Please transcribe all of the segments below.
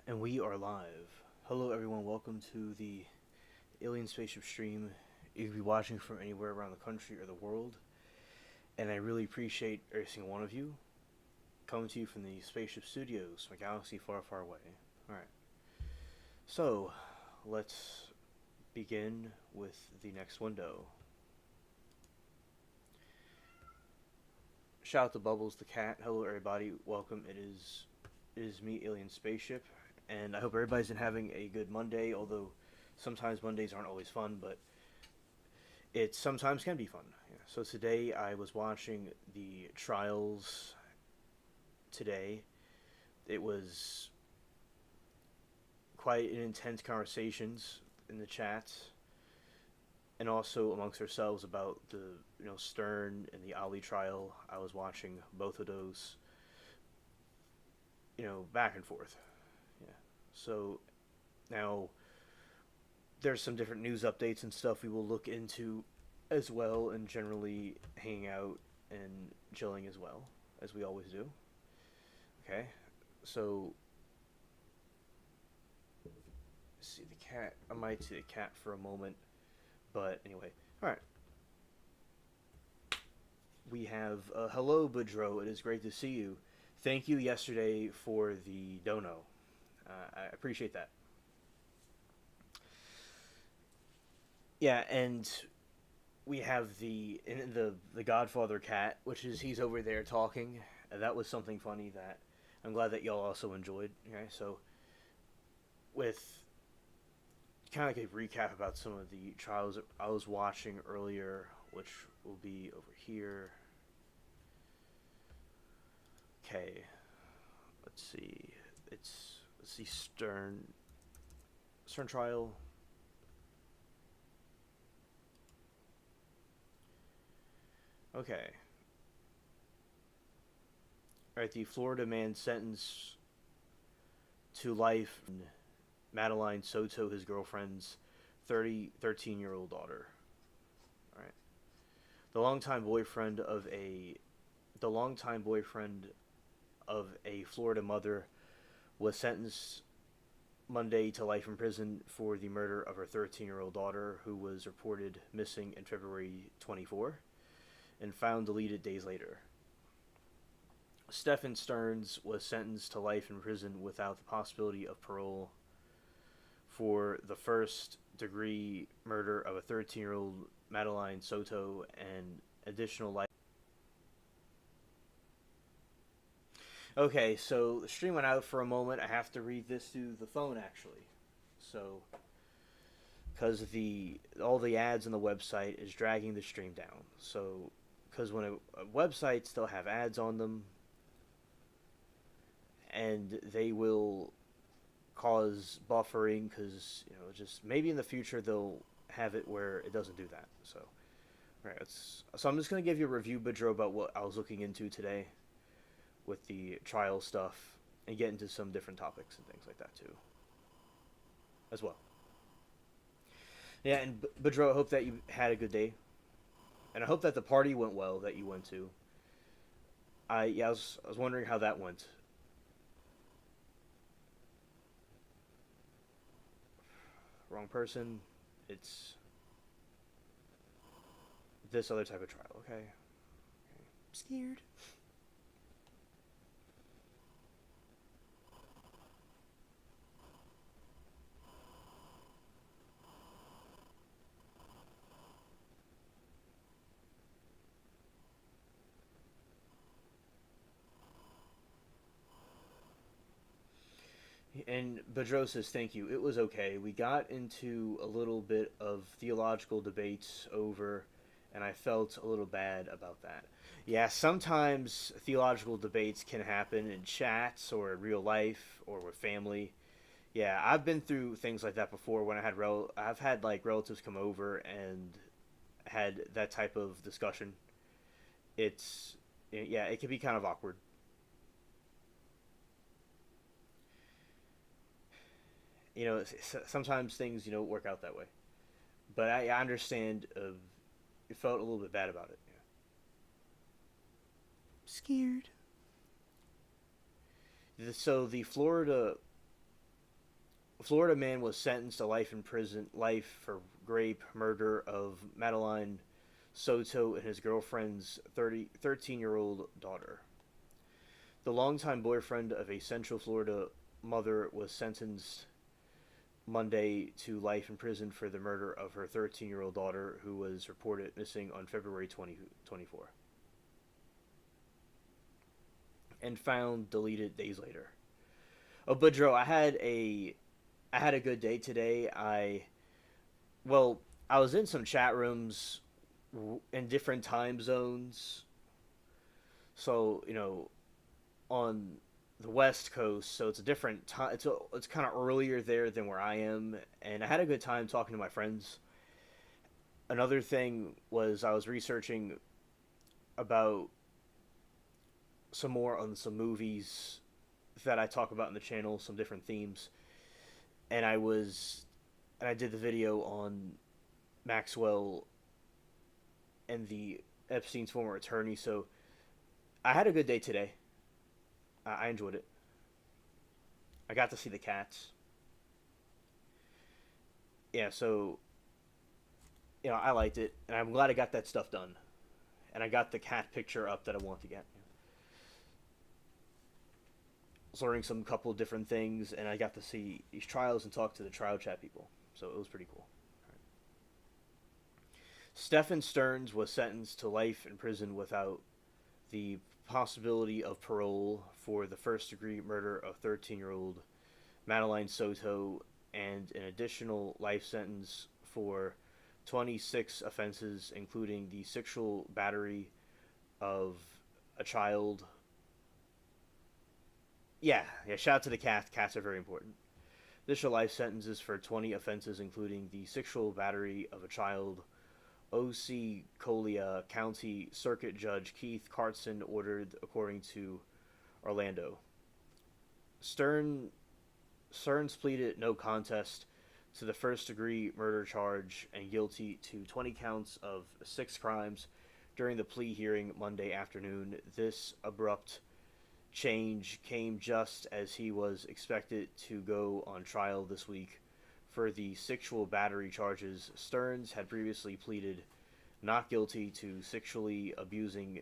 And we are live. Hello, everyone. Welcome to the Alien Spaceship stream. You can be watching from anywhere around the country or the world. And I really appreciate every single one of you coming to you from the Spaceship Studios, from a galaxy far, far away. Alright. So, let's begin with the next window. Shout out to Bubbles the cat. Hello, everybody. Welcome. It is me, Alien Spaceship. And I hope everybody's been having a good Monday, although sometimes Mondays aren't always fun, but it sometimes can be fun. Yeah. So today I was watching the trials today. It was quite an intense conversations in the chats and also amongst ourselves about the Stern and the Ali trial. I was watching both of those, back and forth. Yeah. So now there's some different news updates and stuff we will look into as well, and generally hanging out and chilling as well, as we always do. Okay, so see the cat. I might see the cat for a moment, but anyway, all right. We have hello, Boudreaux. It is great to see you. Thank you yesterday for the dono. I appreciate that. Yeah, and we have the Godfather cat, which is he's over there talking. That was something funny that I'm glad that y'all also enjoyed. Okay, so with kind of like a recap about some of the trials I was watching earlier, which will be over here. Okay, let's see. It's the Stern trial. Okay. All right, the Florida man sentenced to life. Madeline Soto, his girlfriend's 13-year-old daughter. All right. The longtime boyfriend of a the longtime boyfriend of a Florida mother was sentenced Monday to life in prison for the murder of her 13-year-old daughter, who was reported missing in February 24 and found deleted days later. Stephen Stearns was sentenced to life in prison without the possibility of parole for the first degree murder of a 13-year-old Madeline Soto and additional life. Okay, so the stream went out for a moment. I have to read this through the phone actually. So because the all the ads on the website is dragging the stream down. So because when a website still have ads on them, and they will cause buffering because just maybe in the future they'll have it where it doesn't do that. So all right, so I'm just gonna give you a review, Bidro, about what I was looking into today with the trial stuff and get into some different topics and things like that too, as well. Yeah, and Bidro, I hope that you had a good day, and I hope that the party went well that you went to. I was wondering how that went. Wrong person. It's this other type of trial. Okay. I'm scared. And Bedros says, thank you. It was okay. We got into a little bit of theological debates over, and I felt a little bad about that. Yeah, sometimes theological debates can happen in chats or in real life or with family. Yeah, I've been through things like that before when I've had like relatives come over and had that type of discussion. It's yeah, it can be kind of awkward. Sometimes things work out that way. But I understand. It felt a little bit bad about it. Yeah. Scared. So the Florida Florida man was sentenced to life in prison, life for rape, murder of Madeline Soto and his girlfriend's 13-year-old daughter. The longtime boyfriend of a Central Florida mother was sentenced Monday to life in prison for the murder of her 13-year-old daughter, who was reported missing on February 2024 and found deleted days later. Oh, Boudreaux, I had a good day today. Well, I was in some chat rooms in different time zones. So, on the West Coast, so it's a different time. It's kind of earlier there than where I am, and I had a good time talking to my friends. Another thing was I was researching about some more on some movies that I talk about in the channel, some different themes, and I did the video on Maxwell and the Epstein's former attorney. So I had a good day today. I enjoyed it. I got to see the cats. Yeah, so I liked it, and I'm glad I got that stuff done, and I got the cat picture up that I want to get. I was learning some couple of different things, and I got to see these trials and talk to the trial chat people, so it was pretty cool. Stephen Stearns was sentenced to life in prison without the possibility of parole for the first-degree murder of 13-year-old Madeline Soto and an additional life sentence for 26 offenses, including the sexual battery of a child. Yeah, shout out to the cats. Cats are very important. Additional life sentences for 20 offenses, including the sexual battery of a child. Collier County Circuit Judge Keith Cartson ordered, according to Orlando. Stearns pleaded no contest to the first-degree murder charge and guilty to 20 counts of 6 crimes during the plea hearing Monday afternoon. This abrupt change came just as he was expected to go on trial this week. For the sexual battery charges, Stearns had previously pleaded not guilty to sexually abusing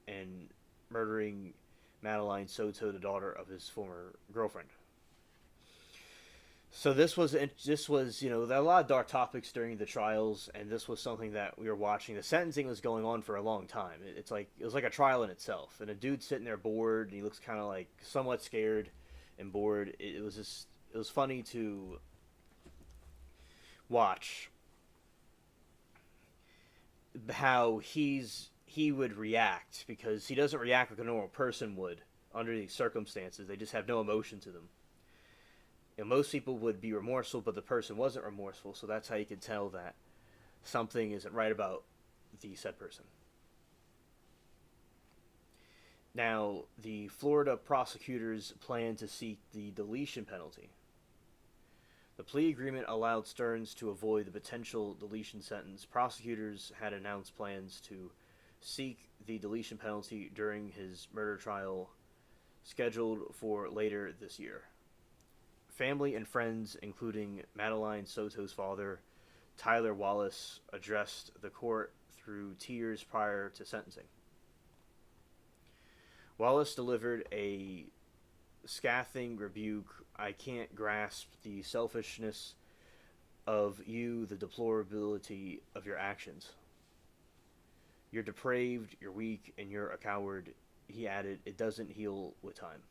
and murdering Madeline Soto, the daughter of his former girlfriend. So this was there were a lot of dark topics during the trials, and this was something that we were watching. The sentencing was going on for a long time. It was like a trial in itself, and a dude sitting there bored, and he looks kind of like somewhat scared and bored. It was funny to watch how he would react, because he doesn't react like a normal person would under these circumstances. They just have no emotion to them. Most people would be remorseful, but the person wasn't remorseful, so that's how you could tell that something isn't right about the said person. Now, the Florida prosecutors plan to seek the deletion penalty. The plea agreement allowed Stearns to avoid the potential deletion sentence. Prosecutors had announced plans to seek the deletion penalty during his murder trial, scheduled for later this year. Family and friends, including Madeline Soto's father, Tyler Wallace, addressed the court through tears prior to sentencing. Wallace delivered a scathing rebuke. "I can't grasp the selfishness of you, the deplorability of your actions. You're depraved, you're weak, and you're a coward," he added. "It doesn't heal with time."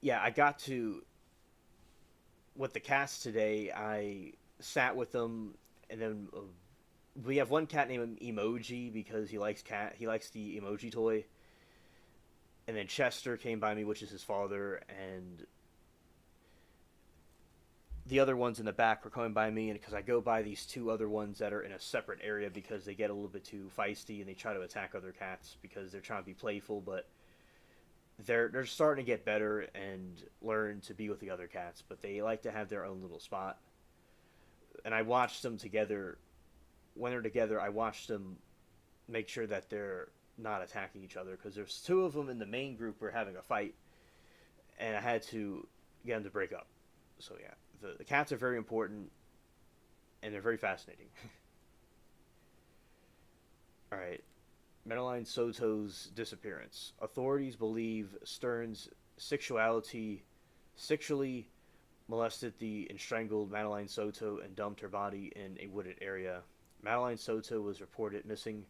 Yeah, I got to with the cats today. I sat with them, and then we have one cat named Emoji because he likes the emoji toy. And then Chester came by me, which is his father, and the other ones in the back were coming by me, and because I go by these 2 other ones that are in a separate area because they get a little bit too feisty and they try to attack other cats because they're trying to be playful, but they're starting to get better and learn to be with the other cats, but they like to have their own little spot. And I watched them together. When they're together, I watched them make sure that they're not attacking each other, because there's two of them in the main group were having a fight, and I had to get them to break up. So yeah, the cats are very important, and they're very fascinating. All right, Madeline Soto's disappearance. Authorities believe Stern's sexually molested and strangled Madeline Soto and dumped her body in a wooded area. Madeline Soto was reported missing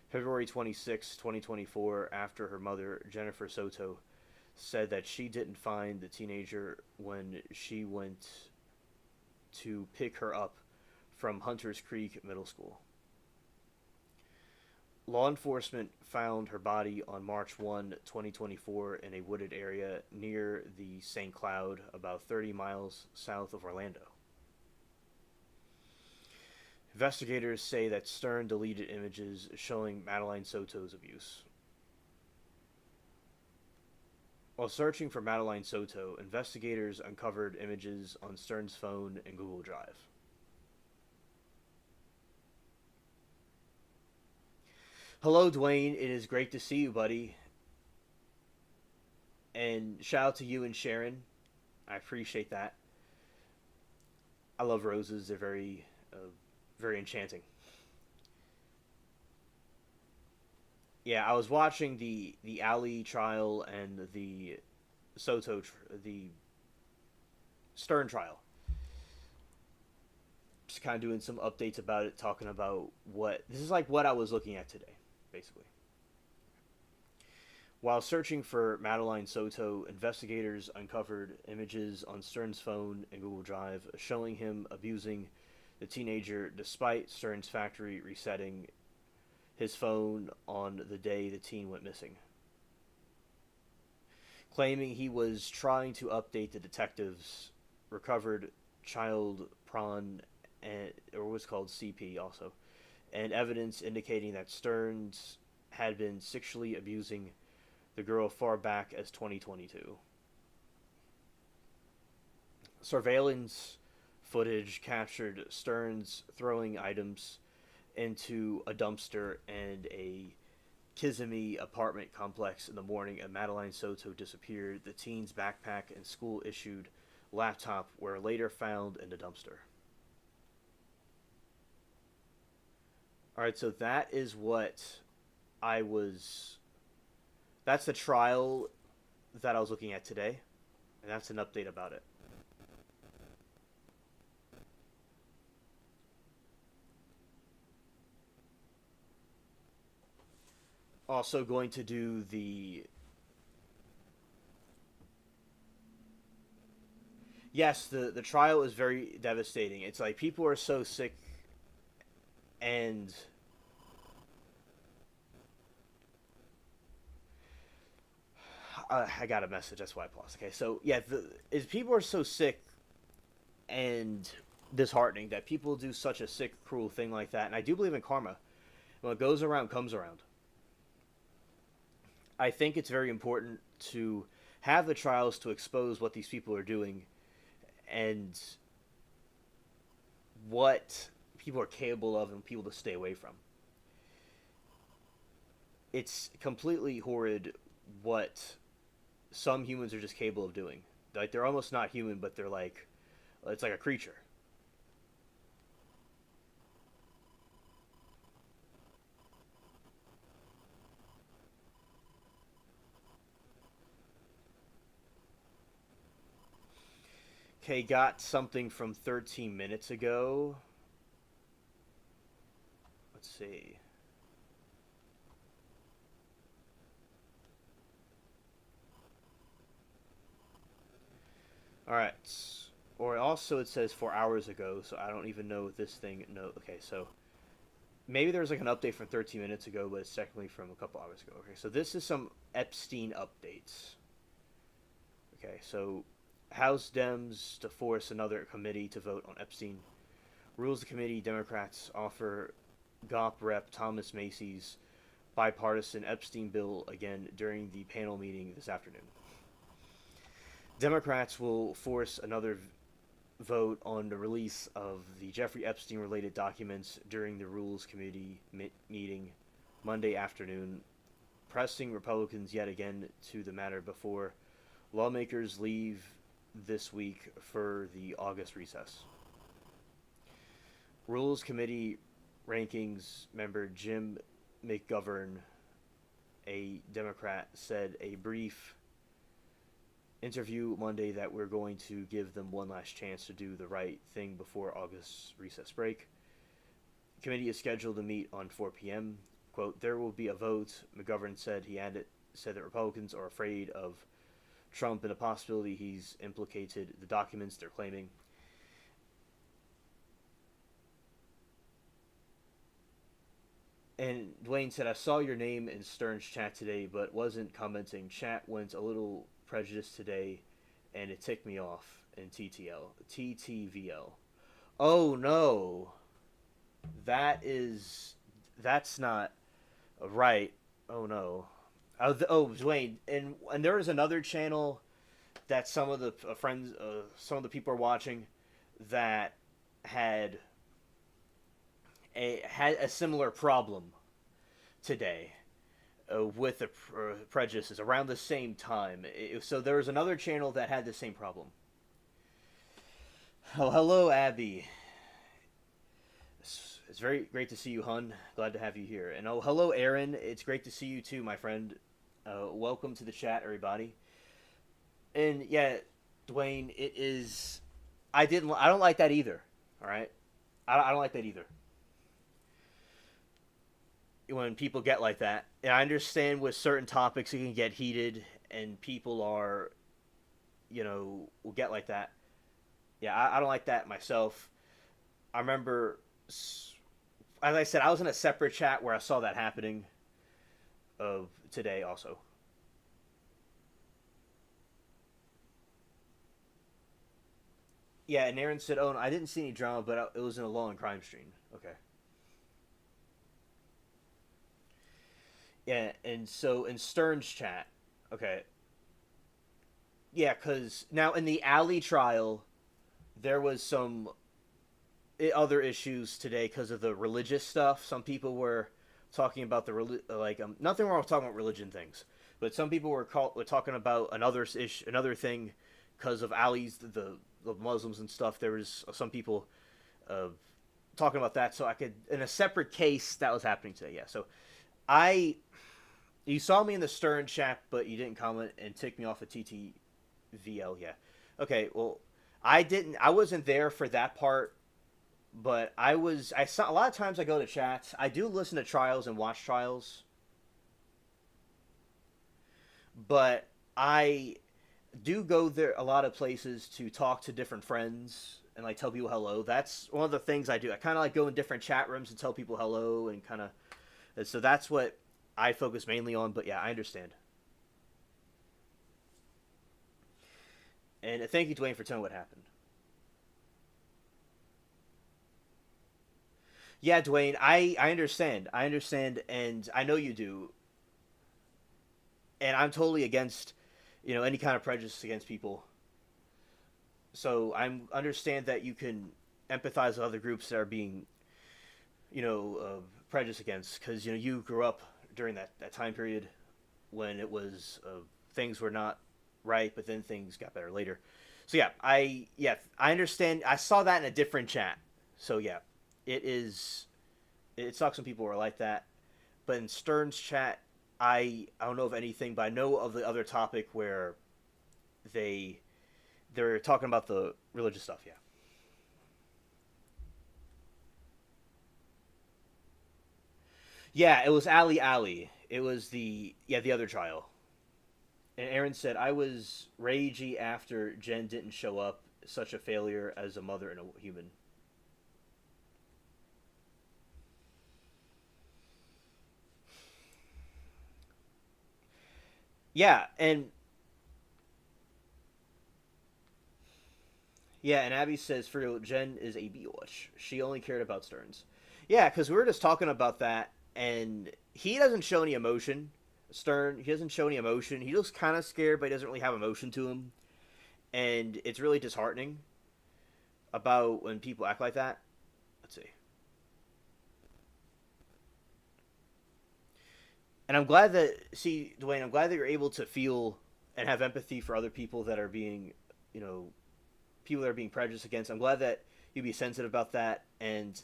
February 26, 2024, after her mother, Jennifer Soto, said that she didn't find the teenager when she went to pick her up from Hunters Creek Middle School. Law enforcement found her body on March 1, 2024, in a wooded area near the St. Cloud, about 30 miles south of Orlando. Investigators say that Stern deleted images showing Madeline Soto's abuse. While searching for Madeline Soto, investigators uncovered images on Stern's phone and Google Drive. Hello, Dwayne. It is great to see you, buddy. And shout out to you and Sharon. I appreciate that. I love roses. They're very enchanting. Yeah, I was watching the Ali trial and the the Stern trial. Just kind of doing some updates about it, talking about this is like what I was looking at today, basically. While searching for Madeline Soto, investigators uncovered images on Stern's phone and Google Drive showing him abusing the teenager despite Stern's factory resetting his phone on the day the teen went missing. Claiming he was trying to update the detectives, recovered child prawn, or what's called CP also, and evidence indicating that Stearns had been sexually abusing the girl far back as 2022. Surveillance footage captured Stearns throwing items into a dumpster and a Kissimmee apartment complex in the morning, and Madeline Soto disappeared. The teen's backpack and school-issued laptop were later found in the dumpster. Alright, so that is that's the trial that I was looking at today, and that's an update about it. Also going to do Yes, the trial is very devastating. It's like people are so sick, and I got a message. That's why I paused. Okay, so yeah, people are so sick and disheartening that people do such a sick, cruel thing like that. And I do believe in karma. What goes around comes around. I think it's very important to have the trials to expose what these people are doing and what people are capable of and people to stay away from. It's completely horrid what some humans are just capable of doing. Like, they're almost not human, but they're like, it's like a creature. Okay, got something from 13 minutes ago. Let's see. Alright. Or also it says 4 hours ago, so I don't even know this thing. No, okay, so maybe there was like an update from 13 minutes ago, but it's technically from a couple hours ago. Okay, so this is some Epstein updates. Okay, so House Dems to force another committee to vote on Epstein. Rules the committee. Democrats offer GOP Rep Thomas Macy's bipartisan Epstein bill again during the panel meeting this afternoon. Democrats will force another vote on the release of the Jeffrey Epstein-related documents during the Rules Committee meeting Monday afternoon, pressing Republicans yet again to the matter before lawmakers leave this week for the August recess. Rules Committee Rankings member Jim McGovern, a Democrat, said a brief interview Monday that we're going to give them one last chance to do the right thing before August recess break. The committee is scheduled to meet on 4 p.m. Quote, there will be a vote, McGovern said. He said that Republicans are afraid of Trump and the possibility he's implicated the documents they're claiming. And Dwayne said, I saw your name in Stern's chat today, but wasn't commenting. Chat went a little prejudiced today, and it ticked me off in TTVL. Oh, no. That's not right. Oh, no. Dwayne. And there is another channel that some of the friends, some of the people are watching that had a similar problem today with the prejudices around the same time. So there was another channel that had the same problem. Oh, hello, Abby. It's very great to see you, hun. Glad to have you here. And oh, hello, Aaron. It's great to see you too, my friend. Welcome to the chat, everybody. And yeah, Dwayne, it is. I don't like that either. All right, I don't like that either. When people get like that, and I understand with certain topics it can get heated, and people are, will get like that. Yeah, I don't like that myself. I remember, as I said, I was in a separate chat where I saw that happening. Of today also. Yeah, and Aaron said, "Oh, no, I didn't see any drama, but it was in a law and crime stream." Okay. Yeah, and so in Stern's chat, okay. Yeah, because now in the Alley trial, there was some other issues today because of the religious stuff. Some people were talking about nothing wrong with talking about religion things, but some people were talking about another thing because of Ali's the Muslims and stuff. There was some people uh, talking about that, so I could in a separate case that was happening today. Yeah, so I you saw me in the Stern chat, but you didn't comment and tick me off of TTVL. Yeah, okay. Well, I wasn't there for that part, but I saw a lot of times I go to chats. I do listen to trials and watch trials, but I do go there a lot of places to talk to different friends and like tell people hello. That's one of the things I do. I kind of like go in different chat rooms and tell people hello and kind of. So that's what I focus mainly on. But yeah, I understand. And thank you, Dwayne, for telling what happened. Yeah, Dwayne, I understand. I understand, and I know you do. And I'm totally against, any kind of prejudice against people. So I understand that you can empathize with other groups that are being, prejudiced against, because you grew up during that time period when it was things were not right, but then things got better later. So I understand. I saw that in a different chat. So yeah, it is. It sucks when people are like that. But in Stern's chat, I don't know of anything, but I know of the other topic where they they're talking about the religious stuff. Yeah. Yeah, it was Ali. It was the other trial. And Aaron said I was ragey after Jen didn't show up. Such a failure as a mother and a human. Yeah, and Abby says for real, Jen is a watch. She only cared about Stearns. Yeah, because we were just talking about that, and he doesn't show any emotion. Stern, he doesn't show any emotion. He looks kind of scared, but he doesn't really have emotion to him, and it's really disheartening about when people act like that. Let's see. And I'm glad that, see, Dwayne, I'm glad that you're able to feel and have empathy for other people that are being, you know, people that are being prejudiced against. I'm glad that you be sensitive about that. And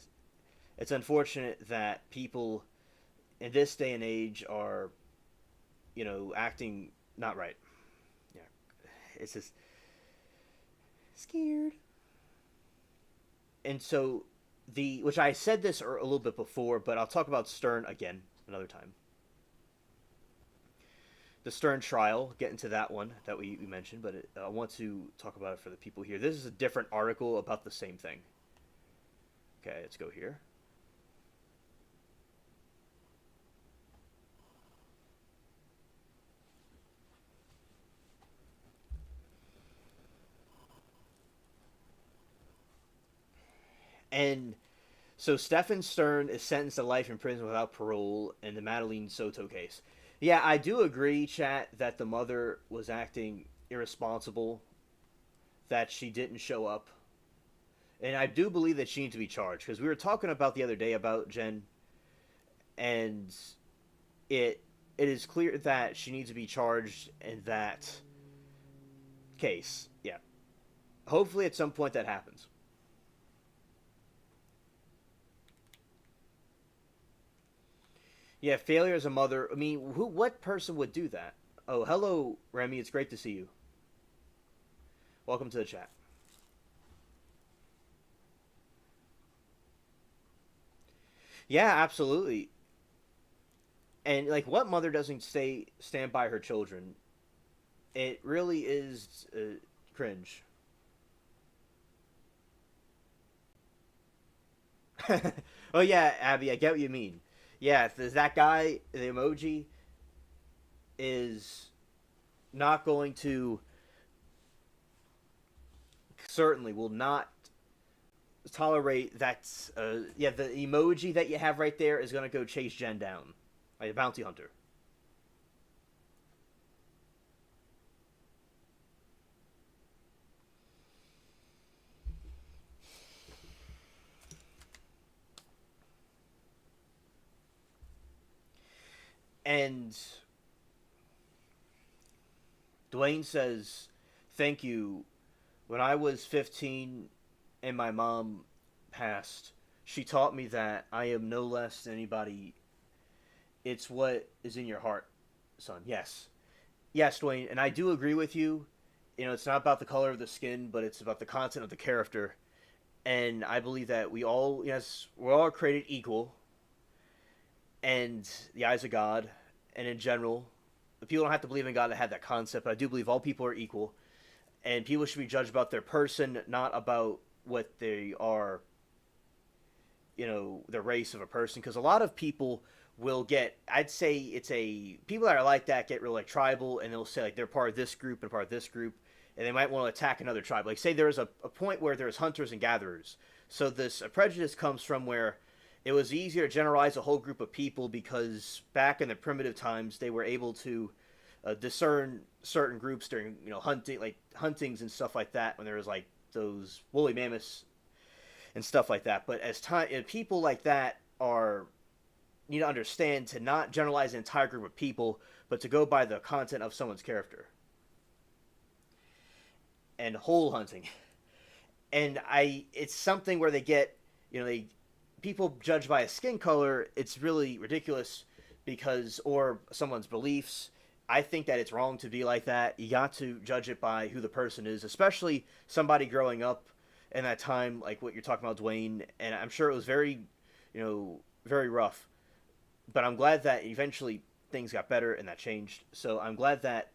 it's unfortunate that people in this day and age are, acting not right. Yeah, it's just scared. And so which I said this a little bit before, but I'll talk about Stern again another time. The Stern trial, get into that one that we mentioned, but I want to talk about it for the people here. This is a different article about the same thing. Okay, let's go here. And so Stephen Stern is sentenced to life in prison without parole in the Madeline Soto case. Yeah, I do agree, chat, that the mother was acting irresponsible, that she didn't show up. And I do believe that she needs to be charged, because we were talking about the other day about Jen, and it is clear that she needs to be charged in that case. Yeah. Hopefully at some point that happens. Yeah, failure as a mother. I mean, what person would do that? Oh, hello, Remy. It's great to see you. Welcome to the chat. Yeah, absolutely. And like, what mother doesn't stand by her children? It really is cringe. Oh yeah, Abby, I get what you mean. Yeah, there's that guy, the emoji is not going to, certainly will not tolerate that. Yeah, the emoji that you have right there is going to go chase Jen down, like a bounty hunter. And Dwayne says, "Thank you. When I was 15 and my mom passed, she taught me that I am no less than anybody. It's what is in your heart, son." Yes. Yes, Dwayne, and I do agree with you. It's not about the color of the skin, but it's about the content of the character. And I believe that we're all created equal, and the eyes of God, and in general, the people don't have to believe in God to have that concept. But I do believe all people are equal, and people should be judged about their person, not about what they are. The race of a person, because a lot of people will get, I'd say it's a people that are like that get real like tribal, and they'll say like they're part of this group and part of this group, and they might want to attack another tribe. Like say there's a point where there's hunters and gatherers, so this a prejudice comes from where it was easier to generalize a whole group of people, because back in the primitive times they were able to discern certain groups during hunting, like huntings and stuff like that, when there was like those woolly mammoths and stuff like that. But as time, people like that are need to understand to not generalize an entire group of people, but to go by the content of someone's character. And whole hunting, and it's something where they get, they people judge by a skin color. It's really ridiculous, because or someone's beliefs. I think that it's wrong to be like that. You got to judge it by who the person is, especially somebody growing up in that time, like what you're talking about, Dwayne. And I'm sure it was very, very rough. But I'm glad that eventually things got better and that changed. So I'm glad that,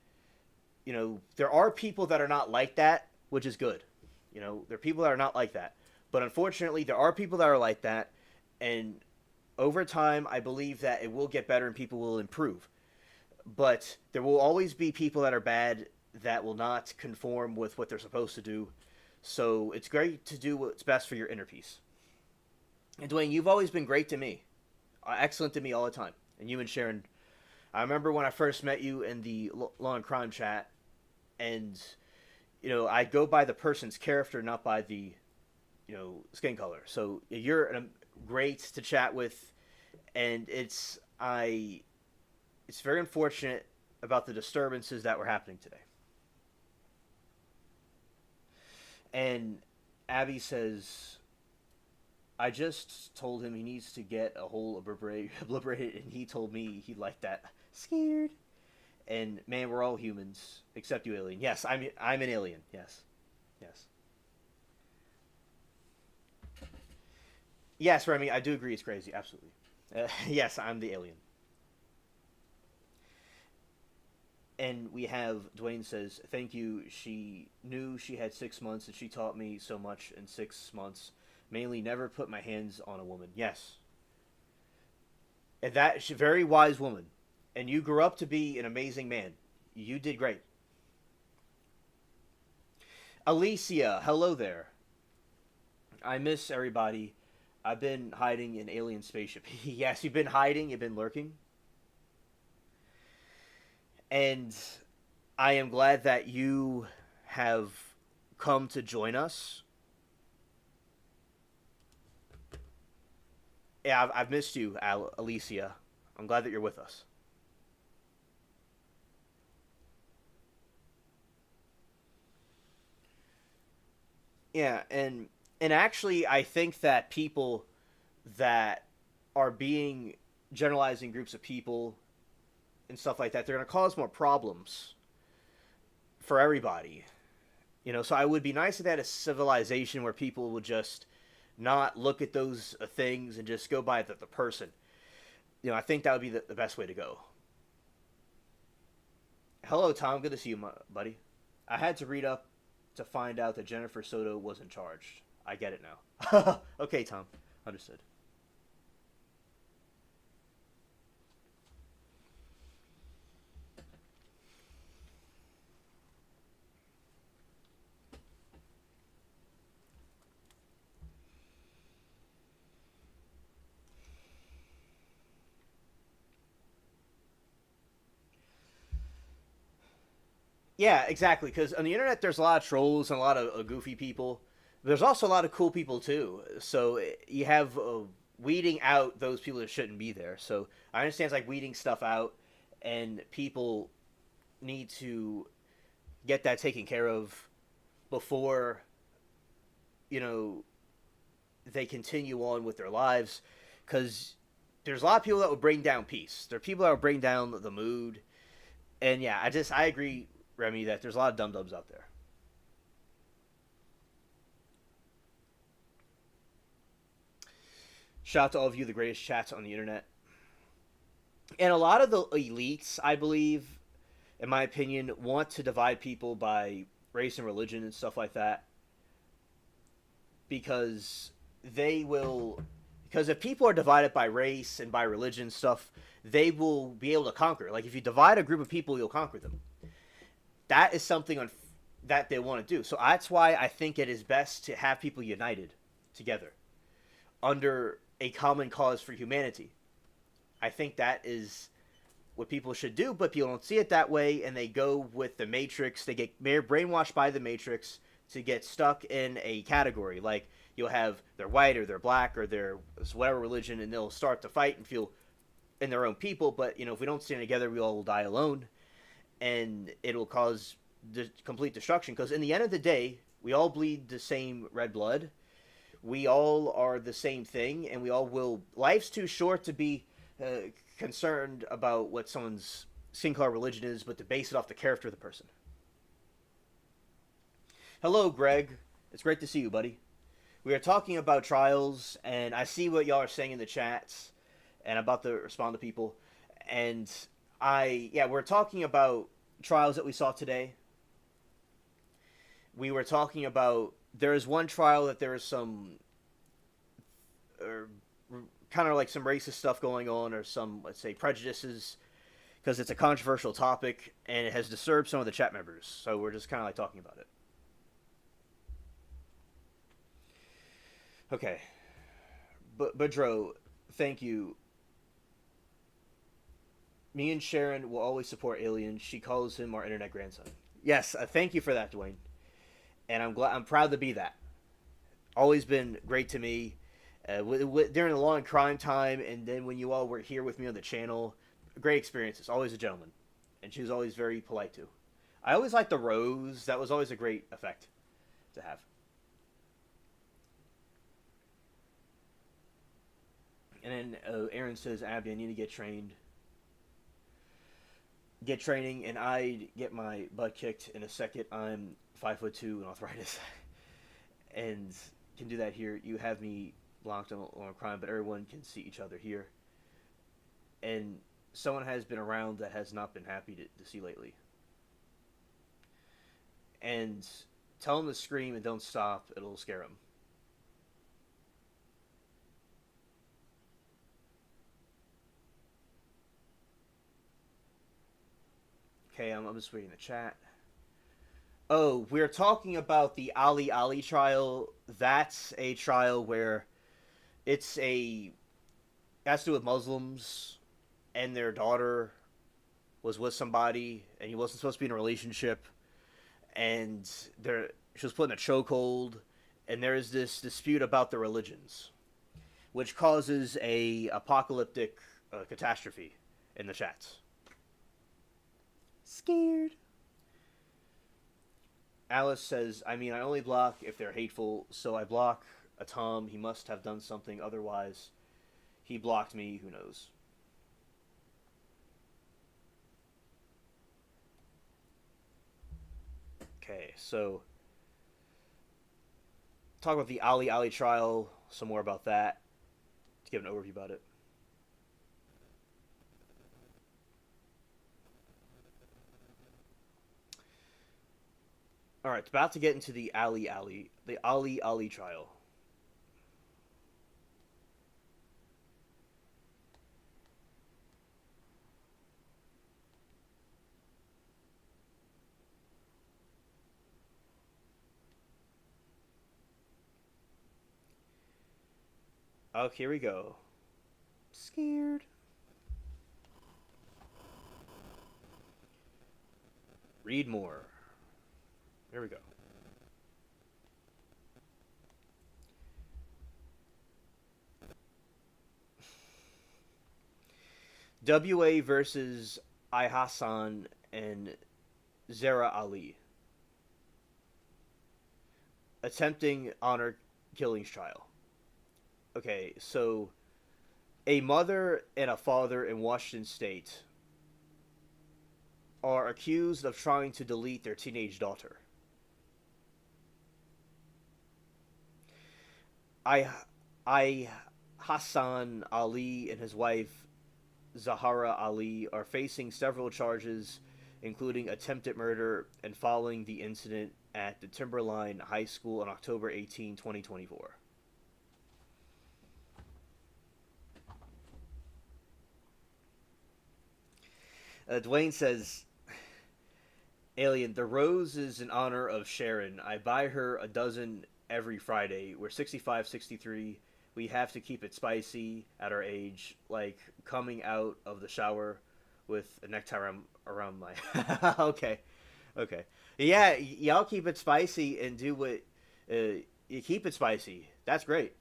there are people that are not like that, which is good. There are people that are not like that. But unfortunately, there are people that are like that. And over time, I believe that it will get better and people will improve. But there will always be people that are bad, that will not conform with what they're supposed to do. So it's great to do what's best for your inner peace. And Dwayne, you've always been great to me. Excellent to me all the time. And you and Sharon, I remember when I first met you in the Law and Crime chat, and, I go by the person's character, not by the, skin color. So you're great to chat with, and it's very unfortunate about the disturbances that were happening today. And Abby says, I just told him he needs to get a hole obliterated, and he told me he liked that. Scared. And man, we're all humans, except you, alien. Yes, I'm an alien. Yes, yes, yes, Remy. I do agree. It's crazy. Absolutely. Yes, I'm the alien. And we have Dwayne says, "Thank you. She knew she had 6 months, and she taught me so much in 6 months. Mainly, never put my hands on a woman." Yes, and that she's a very wise woman, and you grew up to be an amazing man. You did great. Alicia, hello there. I miss everybody. I've been hiding in alien spaceship. Yes, you've been hiding. You've been lurking, and I am glad that you have come to join us. Yeah, I've missed you, Alicia. I'm glad that you're with us. Yeah, and actually, I think that people that are being generalizing groups of people and stuff like that, they're going to cause more problems for everybody. So I would be nice if they had a civilization where people would just not look at those things and just go by the person. I think that would be the best way to go. Hello, Tom. Good to see you, buddy. I had to read up to find out that Jennifer Soto wasn't charged. I get it now. Okay, Tom. Understood. Yeah, exactly. Because on the internet, there's a lot of trolls and a lot of goofy people. There's also a lot of cool people too. So you have weeding out those people that shouldn't be there. So I understand it's like weeding stuff out, and people need to get that taken care of before you know they continue on with their lives. Because there's a lot of people that will bring down peace. There are people that will bring down the mood. And yeah, I agree, Remy, that there's a lot of dum dums out there. Shout out to all of you, the greatest chats on the internet. And a lot of the elites, I believe, in my opinion, want to divide people by race and religion and stuff like that because they will. Because if people are divided by race and by religion and stuff, they will be able to conquer. Like if you divide a group of people, you'll conquer them. That is something that they want to do. So that's why I think it is best to have people united together under a common cause for humanity. I think that is what people should do, but people don't see it that way, and they go with the Matrix. They get brainwashed by the Matrix to get stuck in a category. Like you'll have they're white or they're black or they're whatever religion, and they'll start to fight and feel in their own people. But if we don't stand together, we all will die alone, and it'll cause complete destruction. Because in the end of the day, we all bleed the same red blood. We all are the same thing, and we all will. Life's too short to be concerned about what someone's skin color, religion is, but to base it off the character of the person. Hello, Greg. It's great to see you, buddy. We are talking about trials, and I see what y'all are saying in the chats, and I'm about to respond to people. And we're talking about trials that we saw today. We were talking about there is one trial that there is some kind of like some racist stuff going on, or some, let's say, prejudices, because it's a controversial topic and it has disturbed some of the chat members. So we're just kind of like talking about it. Okay. But Budro, thank you. Me and Sharon will always support Alien. She calls him our internet grandson. Yes, thank you for that, Dwayne. And I'm proud to be that. Always been great to me. During the long crime time, and then when you all were here with me on the channel, great experiences. Always a gentleman, and she was always very polite too. I always liked the rose. That was always a great effect to have. And then Aaron says, "Abby, I need to get trained, get training, and I get my butt kicked in a second. I'm 5'2" and arthritis, and can do that here. You have me blocked on crime, but everyone can see each other here. And someone has been around that has not been happy to see lately. And tell them to scream and don't stop. It'll scare them." Okay, I'm just reading the chat. Oh, we're talking about the Ali Ali trial. That's a trial where it's a has to do with Muslims, and their daughter was with somebody, and he wasn't supposed to be in a relationship, and she was put in a chokehold, and there is this dispute about the religions, which causes a apocalyptic catastrophe in the chats. Scared. Alice says, "I mean, I only block if they're hateful, so I block a Tom. He must have done something, otherwise he blocked me, who knows." Okay, so talk about the Ali Ali trial, some more about that, to give an overview about it. All right, about to get into the Ali Ali trial. Okay, here we go. Scared. Read more. Here we go. WA versus I Hassan and Zara Ali. Attempting honor killings trial. Okay, so a mother and a father in Washington State are accused of trying to delete their teenage daughter. I Hassan Ali and his wife Zahara Ali are facing several charges, including attempted murder and following the incident at the Timberline High School on October 18, 2024. Dwayne says, "Alien, the rose is in honor of Sharon. I buy her a dozen every Friday. We're 65, 63. We have to keep it spicy at our age, like coming out of the shower with a necktie around my..." Okay. Okay. Yeah, y'all keep it spicy and do what... you keep it spicy. That's great.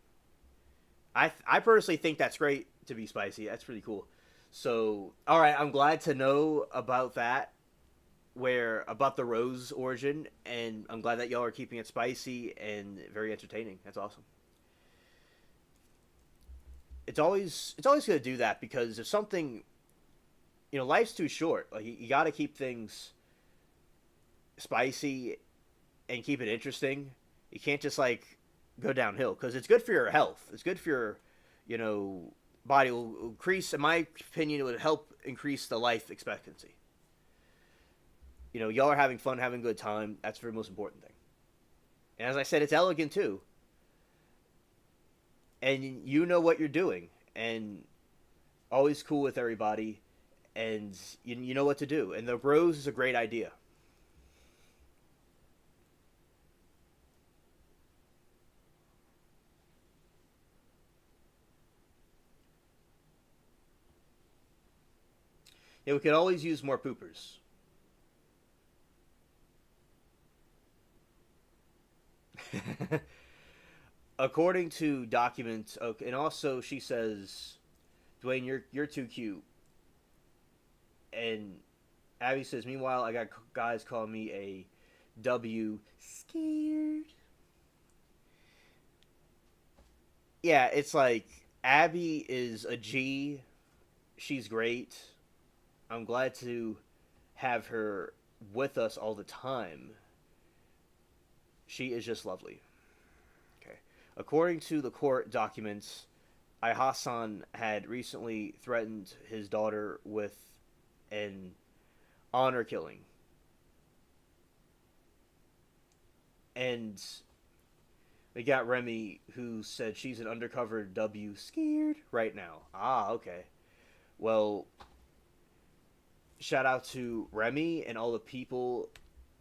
I personally think that's great to be spicy. That's pretty cool. So, all right, I'm glad to know about that, where about the rose origin, and I'm glad that y'all are keeping it spicy and very entertaining. That's awesome. It's always gonna do that, because if something, life's too short. Like, you got to keep things spicy and keep it interesting. You can't just like go downhill, because it's good for your health. It's good for your, body. Will increase, in my opinion, it would help increase the life expectancy. Y'all are having fun, having a good time. That's the most important thing. And as I said, it's elegant too. And you know what you're doing, and always cool with everybody, and you know what to do. And the rose is a great idea. Yeah, we could always use more poopers. According to documents, okay, and also she says, "Dwayne, you're too cute." And Abby says, meanwhile, I got guys calling me a W scared. Yeah, it's like Abby is a G. She's great. I'm glad to have her with us all the time. She is just lovely. Okay. According to the court documents, Hassan had recently threatened his daughter with an honor killing. And we got Remy, who said she's an undercover W scared right now. Ah, okay. Well, shout out to Remy and all the people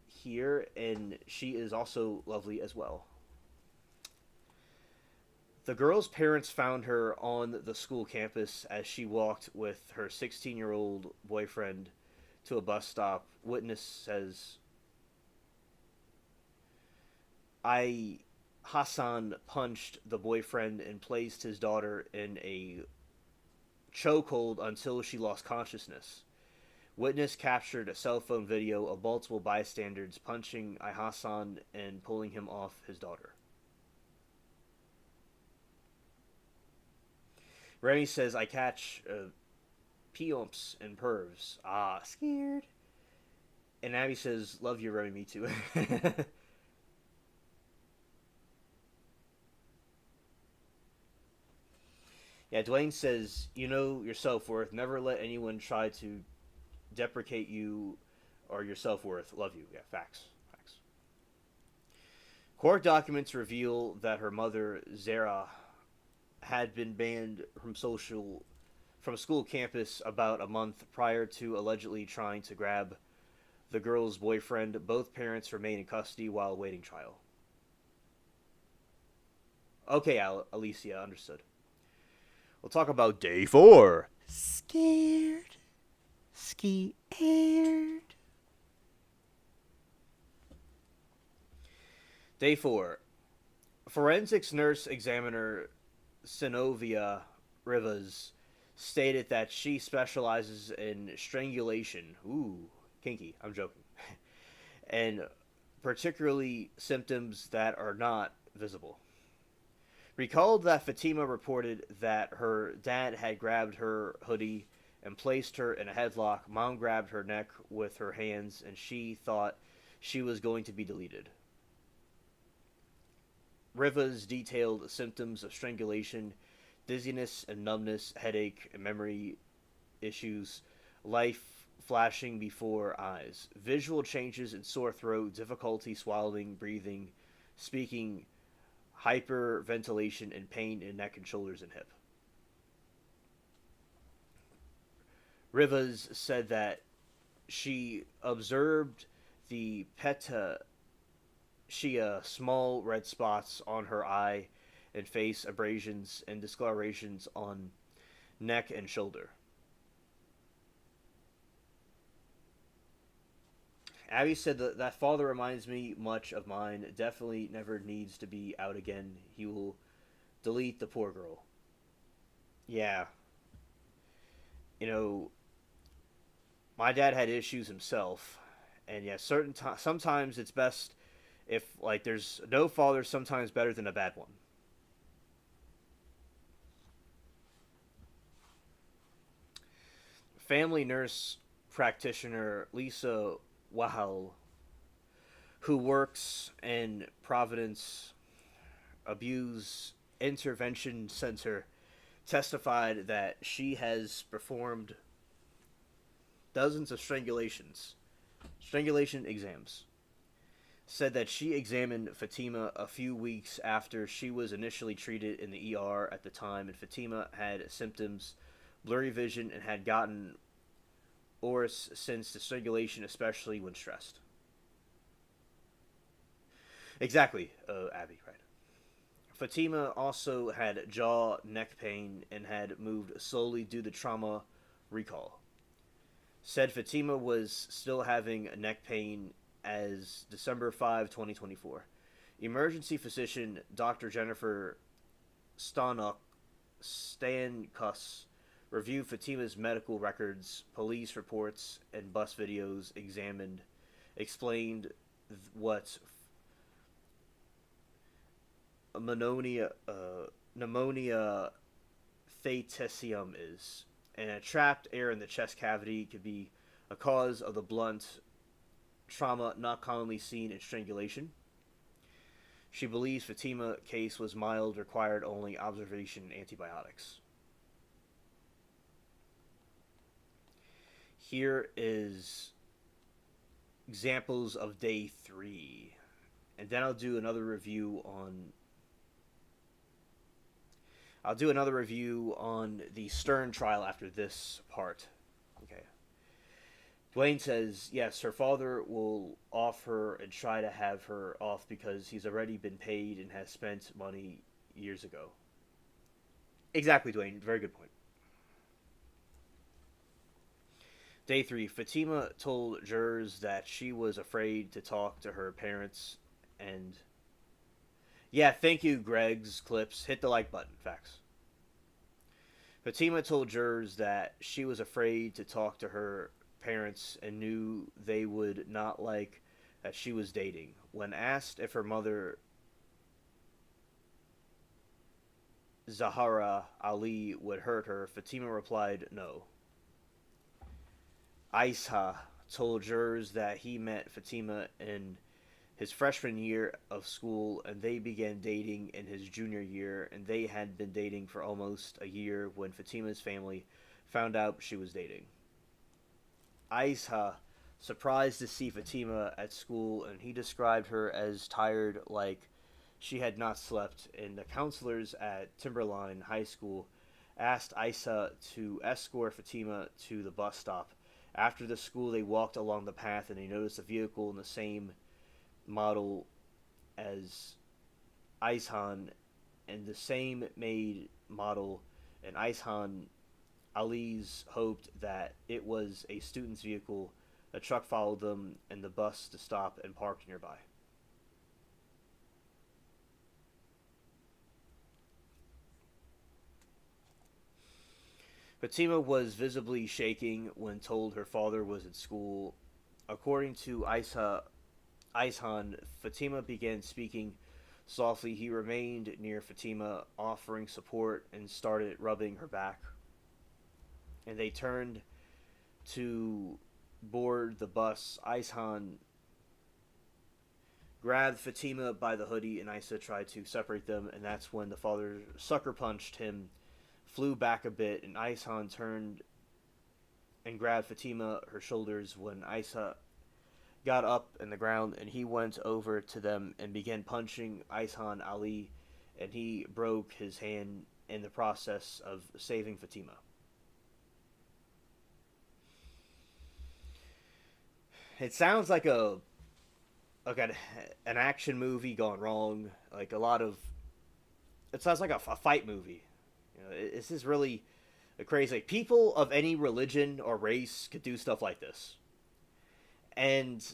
here, and she is also lovely as well. The girl's parents found her on the school campus as she walked with her 16-year-old boyfriend to a bus stop. Witness says, I Hassan punched the boyfriend and placed his daughter in a chokehold until she lost consciousness. Witness captured a cell phone video of multiple bystanders punching Hassan and pulling him off his daughter. Remy says, I catch peomps and pervs. Ah, scared. And Abby says, love you, Remy, me too. Yeah, Dwayne says, you know your self-worth. Never let anyone try to deprecate you or your self-worth. Love you. Yeah, facts. Facts. Court documents reveal that her mother, Zara, had been banned from school campus about a month prior to allegedly trying to grab the girl's boyfriend. Both parents remain in custody while awaiting trial. Okay, Alicia, understood. We'll talk about day 4. Scared. Scared. Day 4. Forensics nurse examiner Synovia Rivas stated that she specializes in strangulation. Ooh, kinky. I'm joking. And particularly symptoms that are not visible. Recalled that Fatima reported that her dad had grabbed her hoodie and placed her in a headlock. Mom grabbed her neck with her hands, and she thought she was going to be deleted. Rivas detailed symptoms of strangulation, dizziness and numbness, headache and memory issues, life flashing before eyes, visual changes in sore throat, difficulty swallowing, breathing, speaking, hyperventilation, and pain in neck and shoulders and hip. Rivas said that she observed the petachia, small red spots on her eye and face, abrasions and discolorations on neck and shoulder. Abby said that father reminds me much of mine. Definitely never needs to be out again. He will delete the poor girl. Yeah. You know, my dad had issues himself. And yeah, sometimes it's best if, like, there's no father, sometimes better than a bad one. Family nurse practitioner Lisa Wahal, who works in Providence Abuse Intervention Center, testified that she has performed dozens of strangulation exams. Said that she examined Fatima a few weeks after she was initially treated in the ER at the time, and Fatima had symptoms, blurry vision, and had gotten worse since the strangulation, especially when stressed. Exactly, Abby, right. Fatima also had jaw, neck pain, and had moved slowly due to trauma recall. Said Fatima was still having neck pain as December 5, 2024. Emergency physician Dr. Jennifer Stankus reviewed Fatima's medical records, police reports, and bus videos, explained what pneumonia faecium is, and a trapped air in the chest cavity could be a cause of the blunt trauma not commonly seen in strangulation. She believes Fatima's case was mild, required only observation and antibiotics. Here is examples of day 3. And then I'll do another review on the Stern trial after this part. Okay. Dwayne says, yes, her father will off her and try to have her off because he's already been paid and has spent money years ago. Exactly, Dwayne. Very good point. Day 3. Fatima told jurors that she was afraid to talk to her parents and... Yeah, thank you, Greg's Clips. Hit the like button. Facts. Fatima told jurors that she was afraid to talk to her parents and knew they would not like that she was dating. When asked if her mother, Zahara Ali, would hurt her, Fatima replied no. Aisha told jurors that he met Fatima in his freshman year of school and they began dating in his junior year, and they had been dating for almost a year when Fatima's family found out she was dating. Aisha surprised to see Fatima at school, and he described her as tired, like she had not slept, and the counselors at Timberline High School asked Aisha to escort Fatima to the bus stop. After the school, they walked along the path and they noticed a vehicle in the same model as Aishan and the same made model, and Aishan Ali's hoped that it was a student's vehicle. A truck followed them and the bus to stop and parked nearby. Fatima was visibly shaking when told her father was at school. According to Aishan, Fatima began speaking softly. He remained near Fatima, offering support, and started rubbing her back. And they turned to board the bus. Aishan grabbed Fatima by the hoodie, and Aisha tried to separate them, and that's when the father sucker punched him, flew back a bit, and Aishan turned and grabbed Fatima her shoulders. When Aisha got up in the ground, and he went over to them and began punching Aishan Ali, and he broke his hand in the process of saving Fatima. It sounds like an action movie gone wrong. Like it sounds like a fight movie. You know, this is really crazy. Like, people of any religion or race could do stuff like this. And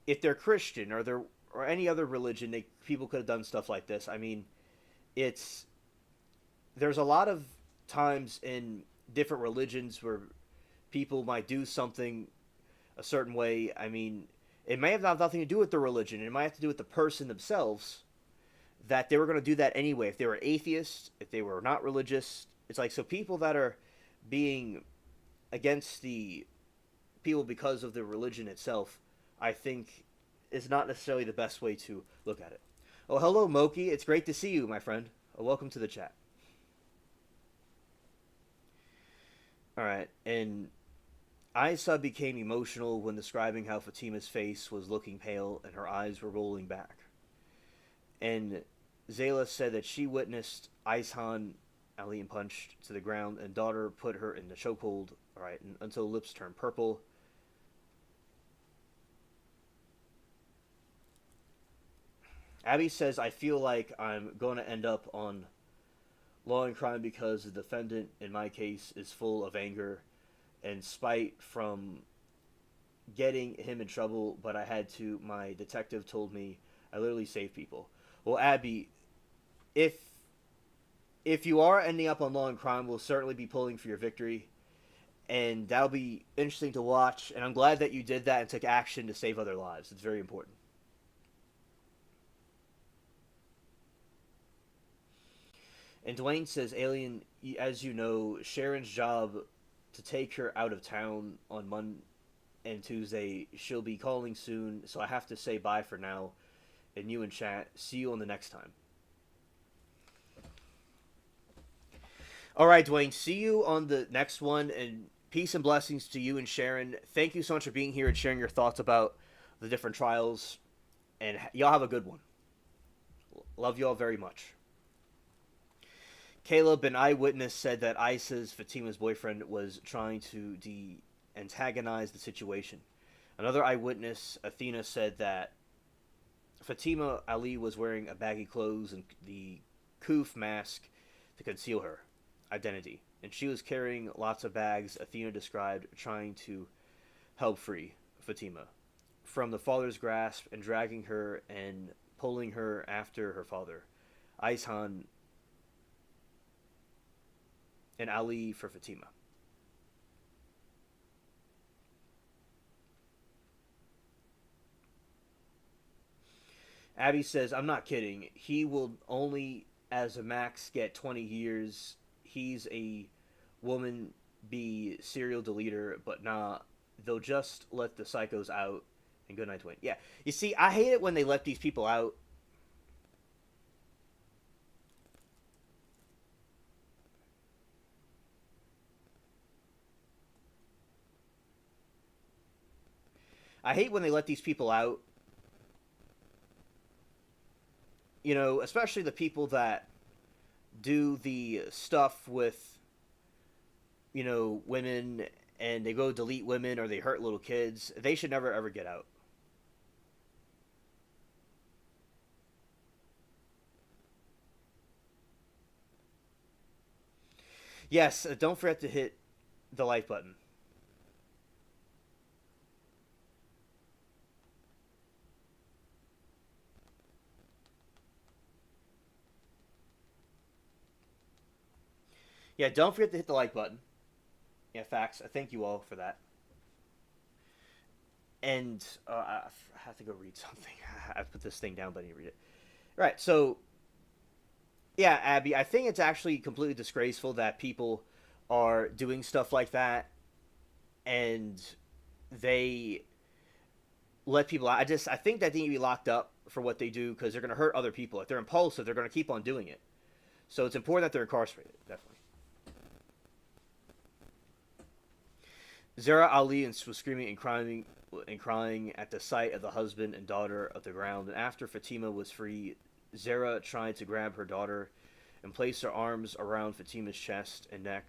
if they're Christian or any other religion, people could have done stuff like this. I mean, there's a lot of times in different religions where people might do something a certain way. I mean, it may have nothing to do with the religion. It might have to do with the person themselves, that they were going to do that anyway. If they were atheists, if they were not religious, it's like, so people that are being against the people because of the religion itself, I think is not necessarily the best way to look at it. Oh, hello, Moki. It's great to see you, my friend. Welcome to the chat. All right, and Aisha became emotional when describing how Fatima's face was looking pale and her eyes were rolling back. And Zayla said that she witnessed Aishan Ali punched to the ground, and daughter put her in the chokehold, alright, until lips turned purple. Abby says, I feel like I'm going to end up on Law and Crime because the defendant in my case is full of anger and spite from getting him in trouble, but I had to. My detective told me I literally saved people. Well, Abby, if if you are ending up on Law and Crime, we'll certainly be pulling for your victory, and that'll be interesting to watch. And I'm glad that you did that and took action to save other lives. It's very important. And Dwayne says, Alien, as you know, Sharon's job to take her out of town on Monday and Tuesday. She'll be calling soon, so I have to say bye for now. And you in chat, see you on the next time. All right, Dwayne, see you on the next one, and peace and blessings to you and Sharon. Thank you so much for being here and sharing your thoughts about the different trials, and y'all have a good one. Love y'all very much. Caleb, an eyewitness, said that Isa's Fatima's boyfriend was trying to antagonize the situation. Another eyewitness, Athena, said that Fatima Ali was wearing a baggy clothes and the Kuf mask to conceal her identity, and she was carrying lots of bags. Athena described trying to help free Fatima from the father's grasp and dragging her and pulling her after her father. Aishan and Ali for Fatima. Abby says, I'm not kidding. He will only, as a max, get 20 years. He's a woman be serial deleter, but nah, they'll just let the psychos out and good night, Dwayne. Yeah, you see, I hate it when they let these people out. I hate when they let these people out. You know, especially the people that do the stuff with, you know, women and they go delete women or they hurt little kids. They should never ever get out. Yes, don't forget to hit the like button. Yeah, don't forget to hit the like button. Yeah, facts. I thank you all for that. And I have to go read something. I put this thing down, but I didn't read it. Right, so, yeah, Abby, I think it's actually completely disgraceful that people are doing stuff like that and they let people out. I think that they need to be locked up for what they do because they're going to hurt other people. If they're impulsive, they're going to keep on doing it. So it's important that they're incarcerated, definitely. Zara Ali was screaming and crying at the sight of the husband and daughter of the ground. And after Fatima was free, Zara tried to grab her daughter and place her arms around Fatima's chest and neck.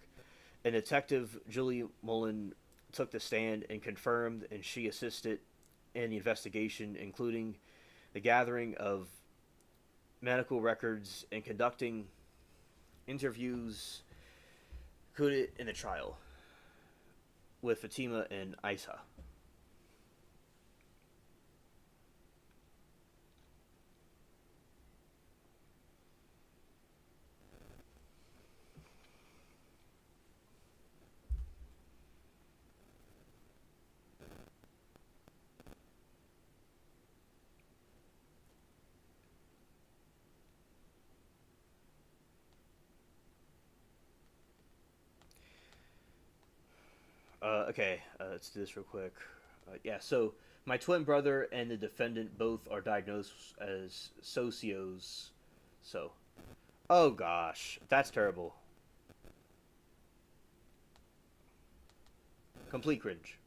And Detective Julie Mullen took the stand and confirmed, and she assisted in the investigation, including the gathering of medical records and conducting interviews included in the trial with Fatima and Isa. Okay, let's do this real quick. Yeah, so my twin brother and the defendant both are diagnosed as socios. So, oh gosh, that's terrible. Complete cringe.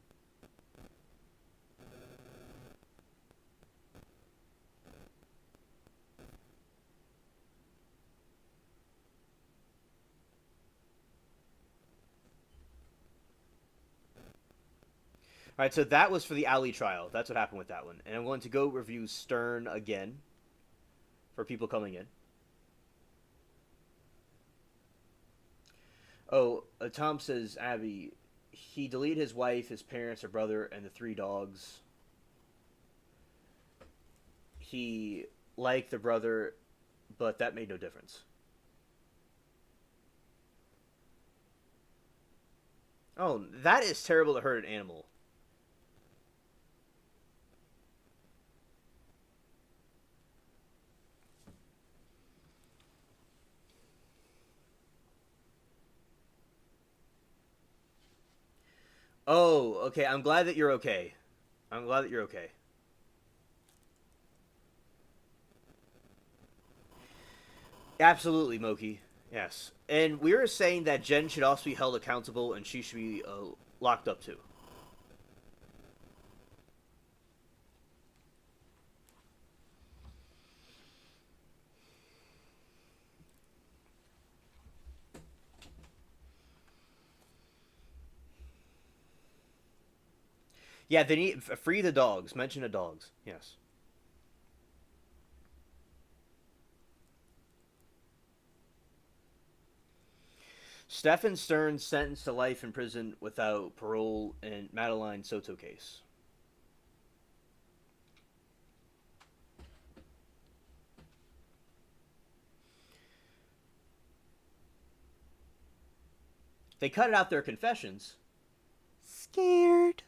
All right, so that was for the Ali trial. That's what happened with that one. And I'm going to go review Stern again for people coming in. Oh, Tom says, Abby, he deleted his wife, his parents, her brother, and the three dogs. He liked the brother, but that made no difference. Oh, that is terrible to hurt an animal. Oh, okay. I'm glad that you're okay. I'm glad that you're okay. Absolutely, Moki. Yes. And we were saying that Jen should also be held accountable and she should be locked up too. Yeah, they need free the dogs. Mention the dogs. Yes. Stefan Stearns sentenced to life in prison without parole in Madeline Soto case. They cut out their confessions. Scared.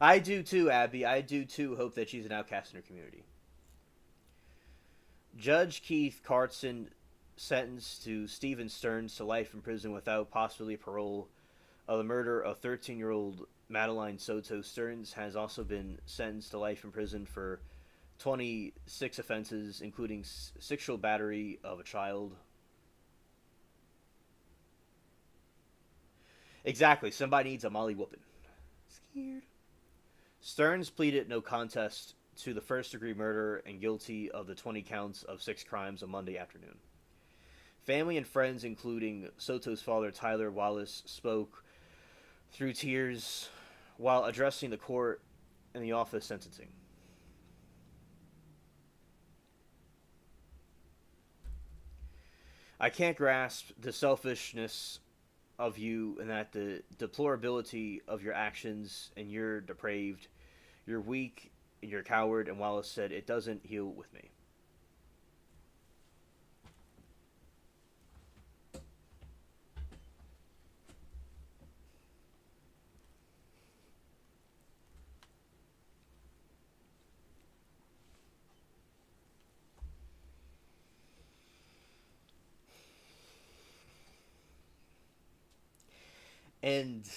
I do too, Abby. I do too hope that she's an outcast in her community. Judge Keith Cartson sentenced to Stephen Stearns to life in prison without possibility of parole of the murder of 13-year-old Madeline Soto. Stearns has also been sentenced to life in prison for 26 offenses, including sexual battery of a child. Exactly. Somebody needs a molly whooping. Scared. Stearns pleaded no contest to the first-degree murder and guilty of the 20 counts of 6 crimes on Monday afternoon. Family and friends, including Soto's father Tyler Wallace, spoke through tears while addressing the court in the office sentencing. I can't grasp the selfishness of you and that the deplorability of your actions, and you're depraved, you're weak, and you're a coward. And Wallace said, it doesn't heal with me. And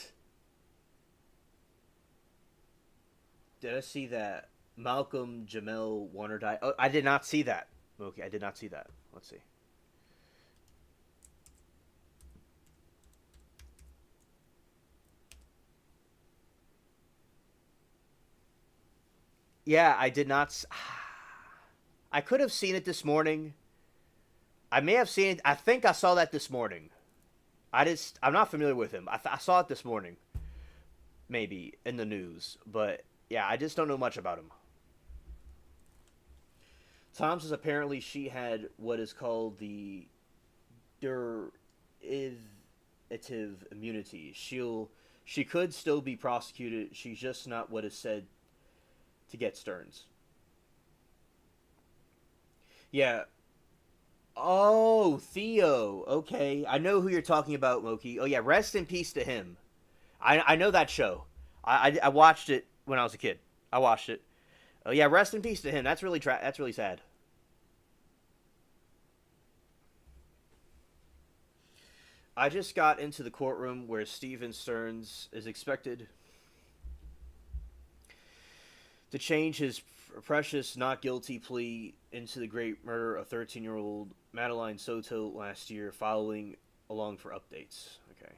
did I see that Malcolm Jamel Warner died? Oh, I did not see that. Okay, I did not see that. Let's see. Yeah, I did not. I could have seen it this morning. I may have seen it. I think I saw that this morning. I'm not familiar with him. I saw it this morning, maybe in the news, but yeah, I just don't know much about him. Tom says apparently she had what is called the derivative immunity. She could still be prosecuted. She's just not what is said to get Stearns. Yeah. Oh, Theo. Okay, I know who you're talking about, Moki. Oh yeah, rest in peace to him. I know that show. I watched it when I was a kid. I watched it. Oh yeah, rest in peace to him. That's really sad. I just got into the courtroom where Stephen Stearns is expected to change his precious not guilty plea into the great murder of 13-year-old Madeline Soto last year, following along for updates. Okay.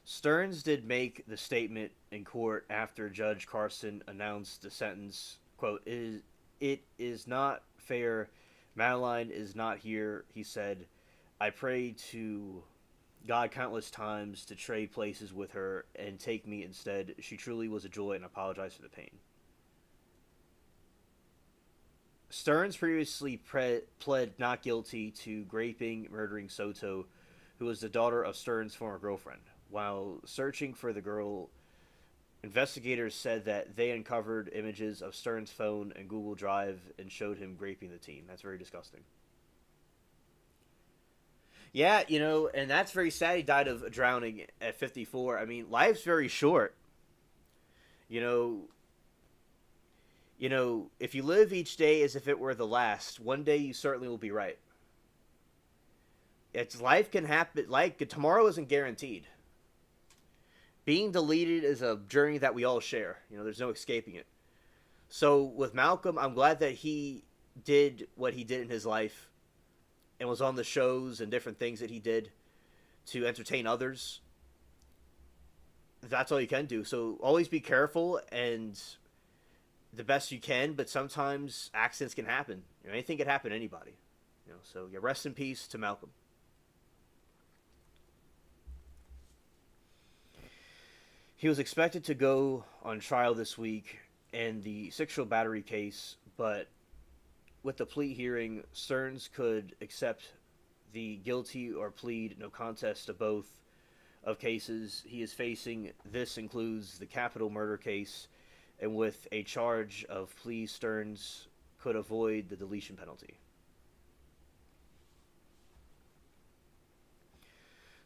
Stearns did make the statement in court after Judge Carson announced the sentence. Quote, it is not fair. Madeline is not here, he said. I prayed to God countless times to trade places with her and take me instead. She truly was a joy and apologized for the pain. Stearns previously pled not guilty to raping, murdering Soto, who was the daughter of Stearns' former girlfriend. While searching for the girl Investigators said that they uncovered images of Stern's phone and Google Drive and showed him raping the teen. That's very disgusting. Yeah, and that's very sad. He died of drowning at 54. I mean, life's very short. You know, if you live each day as if it were the last, one day you certainly will be right. It's life can happen. Like tomorrow isn't guaranteed. Being deleted is a journey that we all share. There's no escaping it. So with Malcolm, I'm glad that he did what he did in his life and was on the shows and different things that he did to entertain others. That's all you can do. So always be careful and the best you can, but sometimes accidents can happen. Anything can happen to anybody. So yeah, rest in peace to Malcolm. He was expected to go on trial this week in the sexual battery case, but with the plea hearing, Stearns could accept the guilty or plead no contest to both of cases he is facing. This includes the capital murder case, and with a charge of plea, Stearns could avoid the deletion penalty.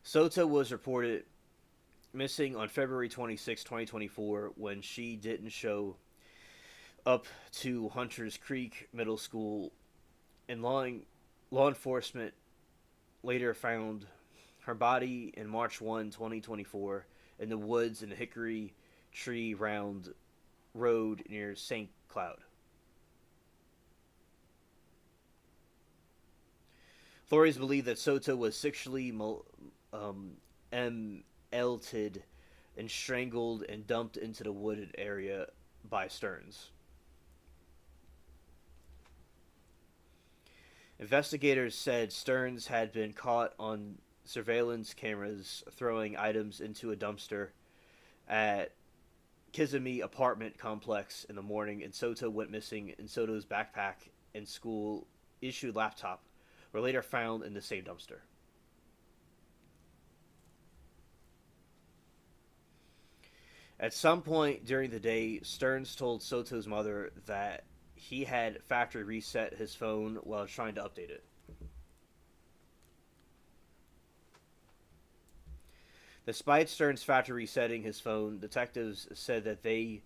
Soto was reported missing on February 26, 2024, when she didn't show up to Hunters Creek Middle School, and law enforcement later found her body in March 1, 2024, in the woods in the Hickory Tree Round Road near St. Cloud. Authorities believe that Soto was sexually melted and strangled and dumped into the wooded area by Stearns. Investigators said Stearns had been caught on surveillance cameras throwing items into a dumpster at Kissimmee apartment complex in the morning, and Soto went missing, and Soto's backpack and school-issued laptop were later found in the same dumpster. At some point during the day, Stearns told Soto's mother that he had factory reset his phone while trying to update it. Despite Stearns factory resetting his phone, detectives said that they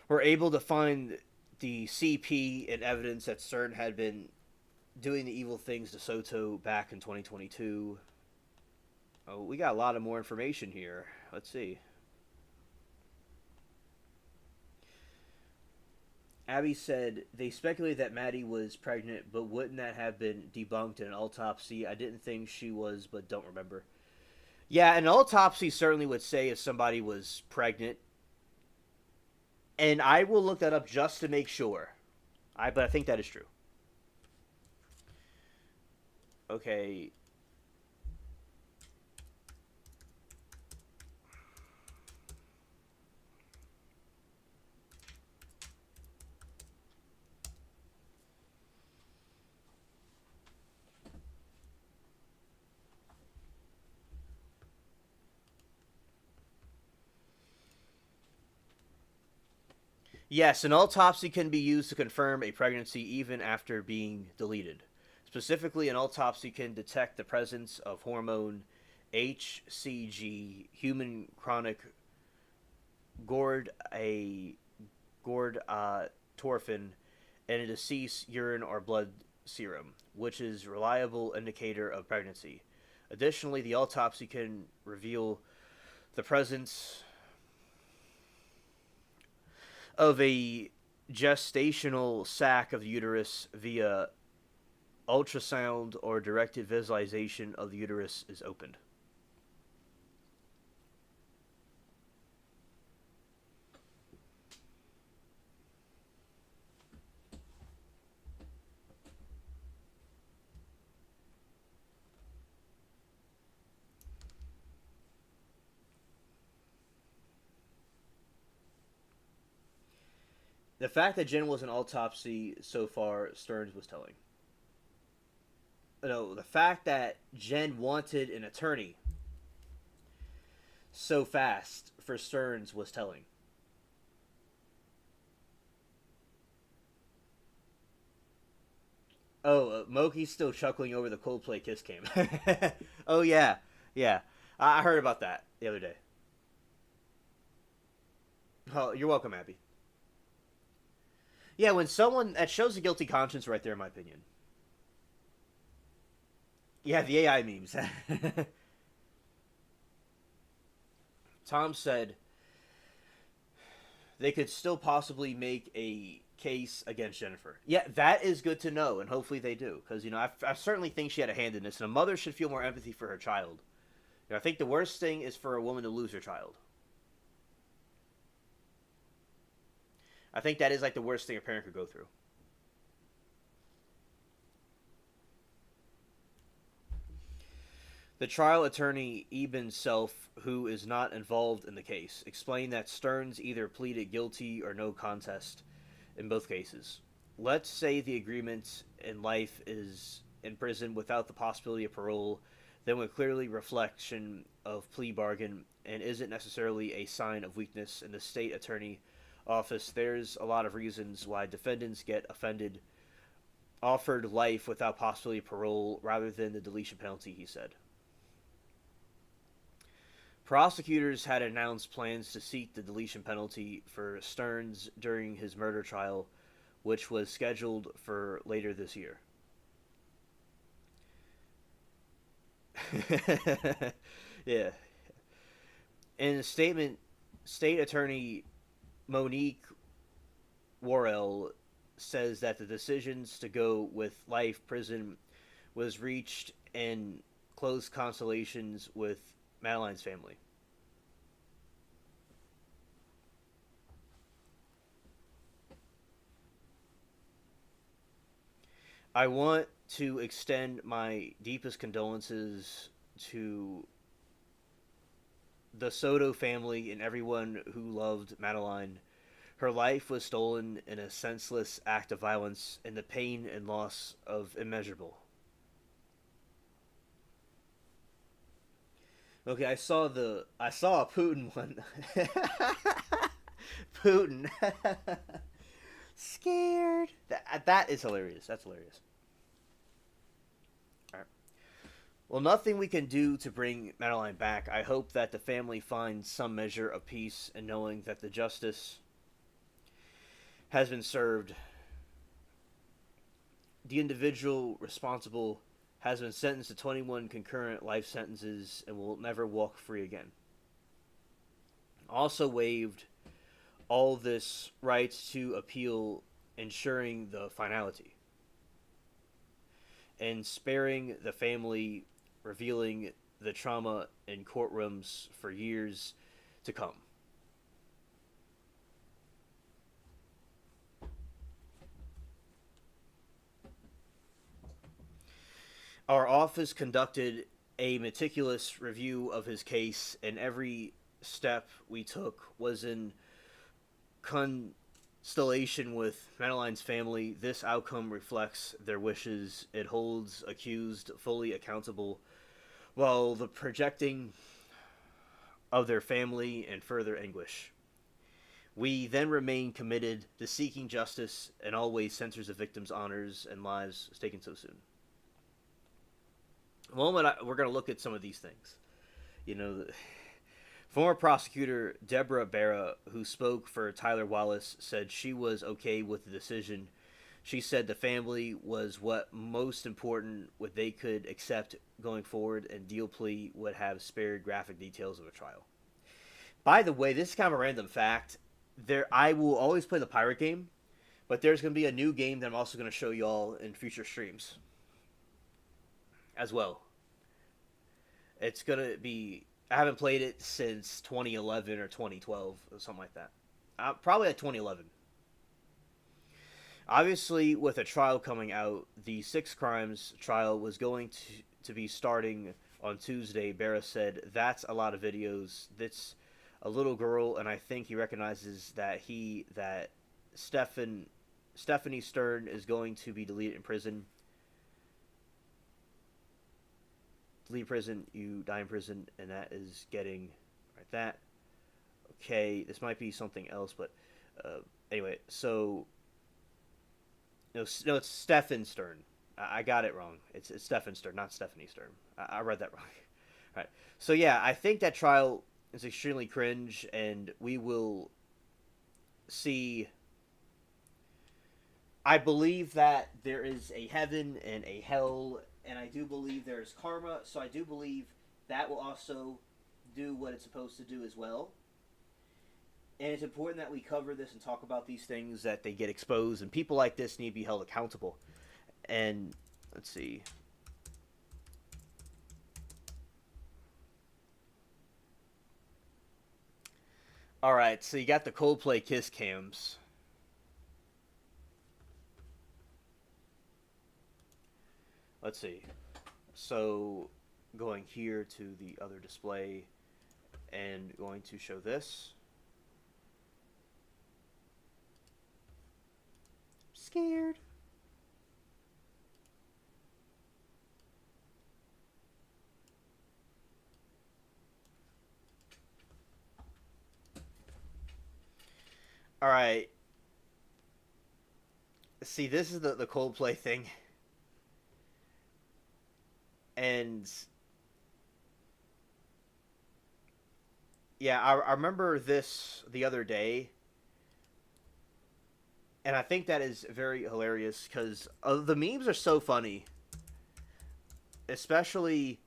were able to find the CP and evidence that Stearns had been doing the evil things to Soto back in 2022. Oh, we got a lot of more information here. Let's see. Abby said, they speculated that Maddie was pregnant, but wouldn't that have been debunked in an autopsy? I didn't think she was, but don't remember. Yeah, an autopsy certainly would say if somebody was pregnant. And I will look that up just to make sure. But I think that is true. Okay. Yes, an autopsy can be used to confirm a pregnancy even after being deleted. Specifically, an autopsy can detect the presence of hormone HCG, human chronic gourd-torphin, in a deceased urine or blood serum, which is a reliable indicator of pregnancy. Additionally, the autopsy can reveal the presence of a gestational sac of the uterus via ultrasound, or directed visualization of the uterus is opened. The fact that Jen was an autopsy so far, Stearns was telling. No, the fact that Jen wanted an attorney so fast for Stearns was telling. Oh, Moki's still chuckling over the Coldplay Kiss cam. Oh yeah, yeah. I heard about that the other day. Oh, you're welcome, Abby. Yeah, when someone that shows a guilty conscience, right there, in my opinion. Yeah, the AI memes. Tom said they could still possibly make a case against Jennifer. Yeah, that is good to know, and hopefully they do, because I certainly think she had a hand in this, and a mother should feel more empathy for her child. I think the worst thing is for a woman to lose her child. I think that is like the worst thing a parent could go through. The trial attorney Eben Self, who is not involved in the case, explained that Stearns either pleaded guilty or no contest in both cases. Let's say the agreement in life is in prison without the possibility of parole, then would clearly reflection of plea bargain and isn't necessarily a sign of weakness in the state attorney office. There's a lot of reasons why defendants get offended, offered life without possibility of parole rather than the deletion penalty, he said. Prosecutors had announced plans to seek the deletion penalty for Stearns during his murder trial, which was scheduled for later this year. Yeah. In a statement, State Attorney Monique Worrell says that the decisions to go with life prison was reached in close consultations with Madeline's family. I want to extend my deepest condolences to the Soto family and everyone who loved Madeline. Her life was stolen in a senseless act of violence, and the pain and loss of immeasurable. Okay, I saw a Putin one. Putin. Scared. That is hilarious. That's hilarious. All right. Well, nothing we can do to bring Madeline back. I hope that the family finds some measure of peace in knowing that the justice has been served. The individual responsible has been sentenced to 21 concurrent life sentences and will never walk free again. Also waived all this rights to appeal, ensuring the finality, and sparing the family, revealing the trauma in courtrooms for years to come. Our office conducted a meticulous review of his case, and every step we took was in constellation with Madeline's family. This outcome reflects their wishes. It holds accused fully accountable, while the projecting of their family and further anguish. We then remain committed to seeking justice and always censors the victims' honors and lives taken so soon. We're going to look at some of these things. You know, former prosecutor Deborah Barra, who spoke for Tyler Wallace, said she was okay with the decision. She said the family was what most important, what they could accept going forward, and deal plea would have spared graphic details of a trial. By the way, this is kind of a random fact. I will always play the pirate game, but there's going to be a new game that I'm also going to show y'all in future streams as well. It's going to be... I haven't played it since 2011 or 2012 or something like that. Probably like 2011. Obviously, with a trial coming out, the 6 crimes trial was going to be starting on Tuesday. Barra said, "That's a lot of videos. That's a little girl, and I think he recognizes that Stephanie Stern is going to be deleted in prison. Leave prison, you die in prison, and that is getting right that. Okay, this might be something else, but anyway, so no, it's Stefan Stern. I got it wrong. It's Stefan Stern, not Stephanie Stern. I read that wrong. All right. So yeah, I think that trial is extremely cringe, and we will see. I believe that there is a heaven and a hell, and I do believe there is karma. So I do believe that will also do what it's supposed to do as well. And it's important that we cover this and talk about these things, that they get exposed, and people like this need to be held accountable. And let's see. All right, so you got the Coldplay kiss cams. Let's see. So going here to the other display and going to show this. Scared. All right. See, this is the Coldplay thing. And yeah, I remember this the other day. And I think that is very hilarious because the memes are so funny. Especially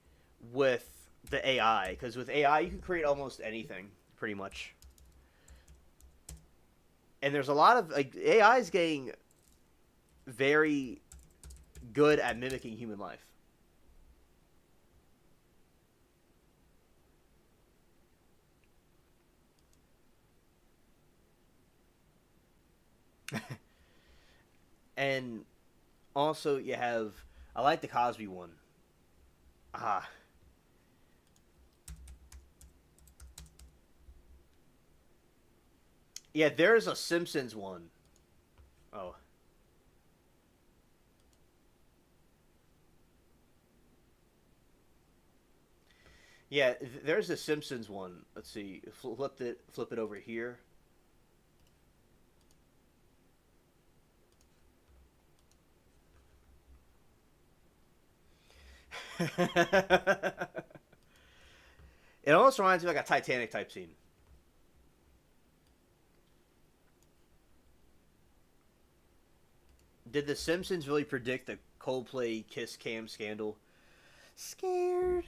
with the AI. Because with AI, you can create almost anything, pretty much. And there's a lot of... like, AI is getting very good at mimicking human life. And also you have... I like the Cosby one. Ah. Yeah, there's a Simpsons one. Oh. Yeah, there's a Simpsons one. Let's see. Flip it over here. It almost reminds me of like a Titanic type scene. Did the Simpsons really predict the Coldplay kiss cam scandal? Scared.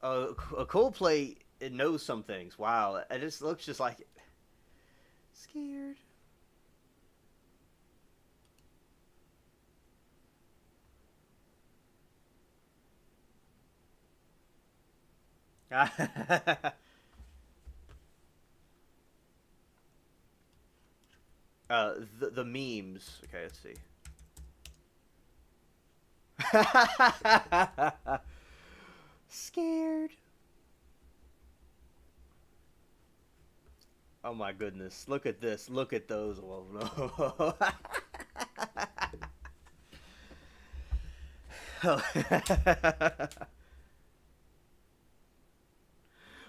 A Coldplay, it knows some things. Wow, it just looks just like it. Scared. The memes. Okay, let's see. Scared. Oh my goodness. Look at this. Look at those. Oh no.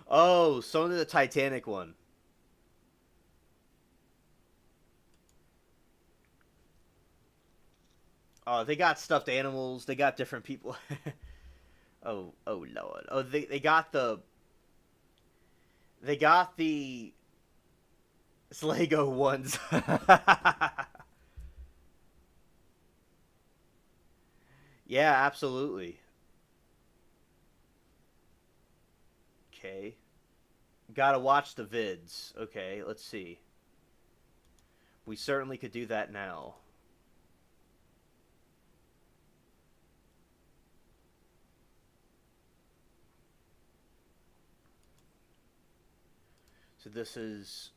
Oh, some of the Titanic one. Oh, they got stuffed animals. They got different people. Oh lord. Oh, they got the Lego ones. Yeah, absolutely. Okay. Gotta watch the vids. Okay, let's see. We certainly could do that now. So this is...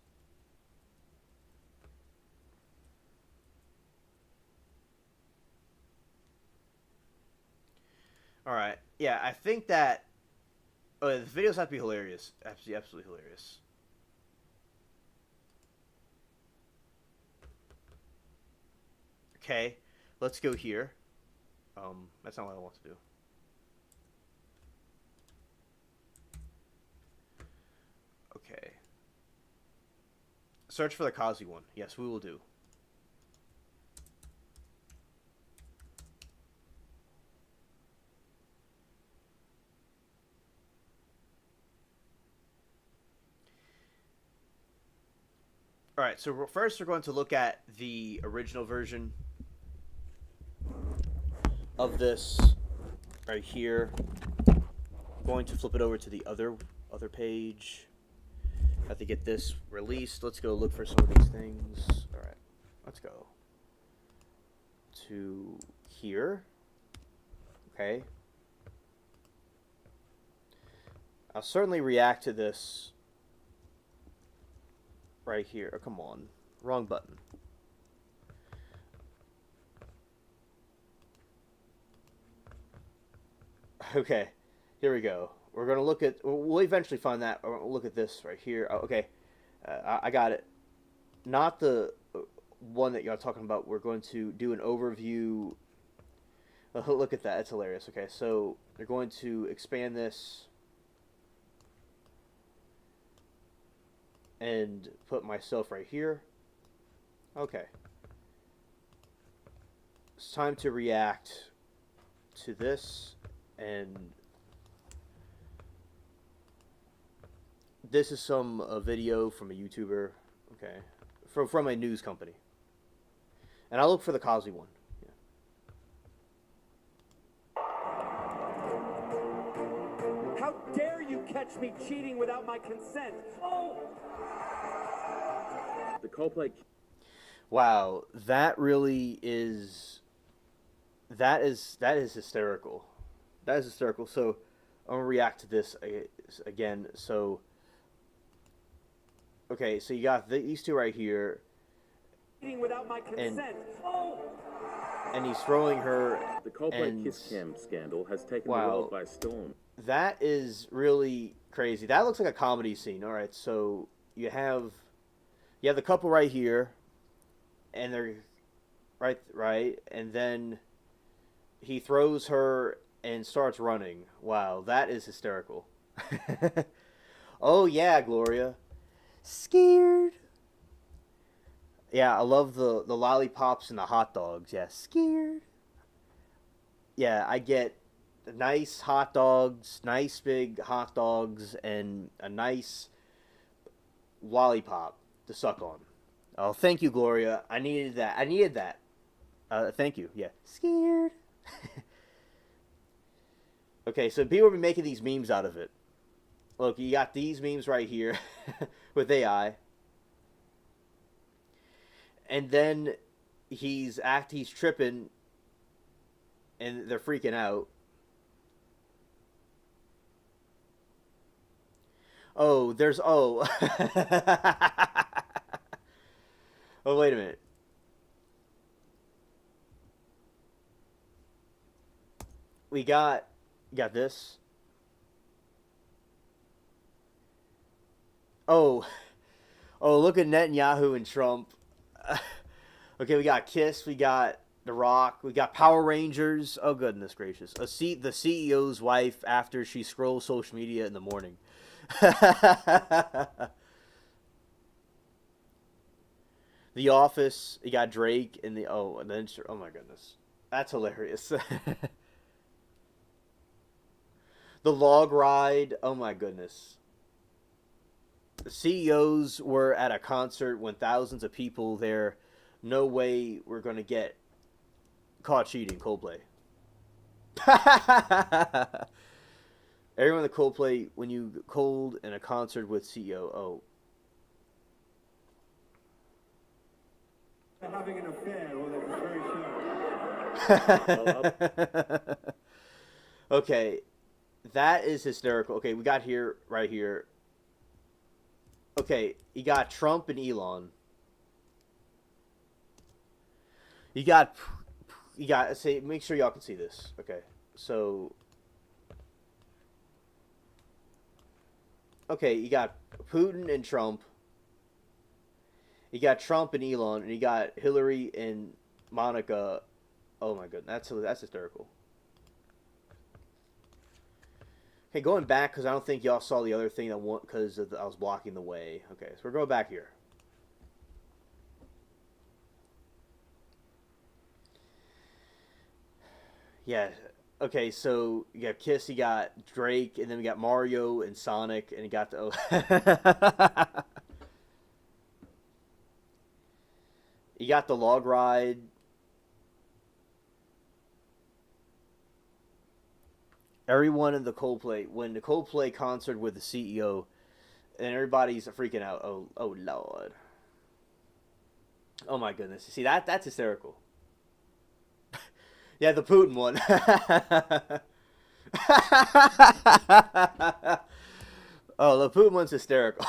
Alright. Yeah, I think that... Oh, the videos have to be hilarious. Absolutely hilarious. Okay. Let's go here. That's not what I want to do. Okay. search for the Kazi one. Yes, we will do. All right, so first we're going to look at the original version of this right here. I'm going to flip it over to the other page. Have to get this released. Let's go look for some of these things. All right, let's go to here. Okay. I'll certainly react to this right here. Oh, come on. Wrong button. Okay. Here we go. We're going to look at... We'll eventually find that. We'll look at this right here. Oh, okay. I got it. Not the one that y'all talking about. We're going to do an overview. Oh, look at that. That's hilarious. Okay, so they're going to expand this and put myself right here. Okay. It's time to react to this, and this is some video from a YouTuber, okay, from a news company. And I'll look for the Kazi one. Yeah. How dare you catch me cheating without my consent? Oh! The Coldplay. Wow, that really is. That is hysterical. That is hysterical. So I'm gonna react to this again. So okay, so you got these two right here. Without my consent. And he's throwing her. The Coldplay kiss cam scandal has taken the world by storm. That is really crazy. That looks like a comedy scene. All right, so you have the couple right here, and they're right, and then he throws her and starts running. Wow, that is hysterical. Oh yeah, Gloria. Scared. Yeah, I love the lollipops and the hot dogs. Yeah, scared. Yeah, I get nice hot dogs, nice big hot dogs, and a nice lollipop to suck on. Oh, thank you, Gloria. I needed that. Thank you. Yeah, scared. Okay, so people have been making these memes out of it. Look, you got these memes right here with AI. And then he's tripping, and they're freaking out. Oh, oh, wait a minute. We got this. Oh, look at Netanyahu and Trump. Okay, we got Kiss, we got The Rock, we got Power Rangers. Oh, goodness gracious. The CEO's wife after she scrolls social media in the morning. The Office, you got Drake and oh my goodness. That's hilarious. The Log Ride, oh my goodness. The CEOs were at a concert when thousands of people there. No way we're going to get caught cheating Coldplay. Everyone at Coldplay, when you cold in a concert with CEO, oh. Having an affair, well, that was very sure. Okay, that is hysterical. Okay, we got here, right here. Okay, you got Trump and Elon. You got say, make sure y'all can see this. Okay, so okay, you got Putin and Trump. You got Trump and Elon, and you got Hillary and Monica. Oh my goodness, that's hysterical. Okay, going back because I don't think y'all saw the other thing that because I was blocking the way. Okay, so we're going back here. Yeah. Okay, so you got Kiss, you got Drake, and then we got Mario and Sonic, and you got the you got the Log Ride. Everyone in the Coldplay when the Coldplay concert with the CEO, and everybody's freaking out. Oh Lord. Oh my goodness. See that's hysterical. Yeah, the Putin one. Oh, the Putin one's hysterical.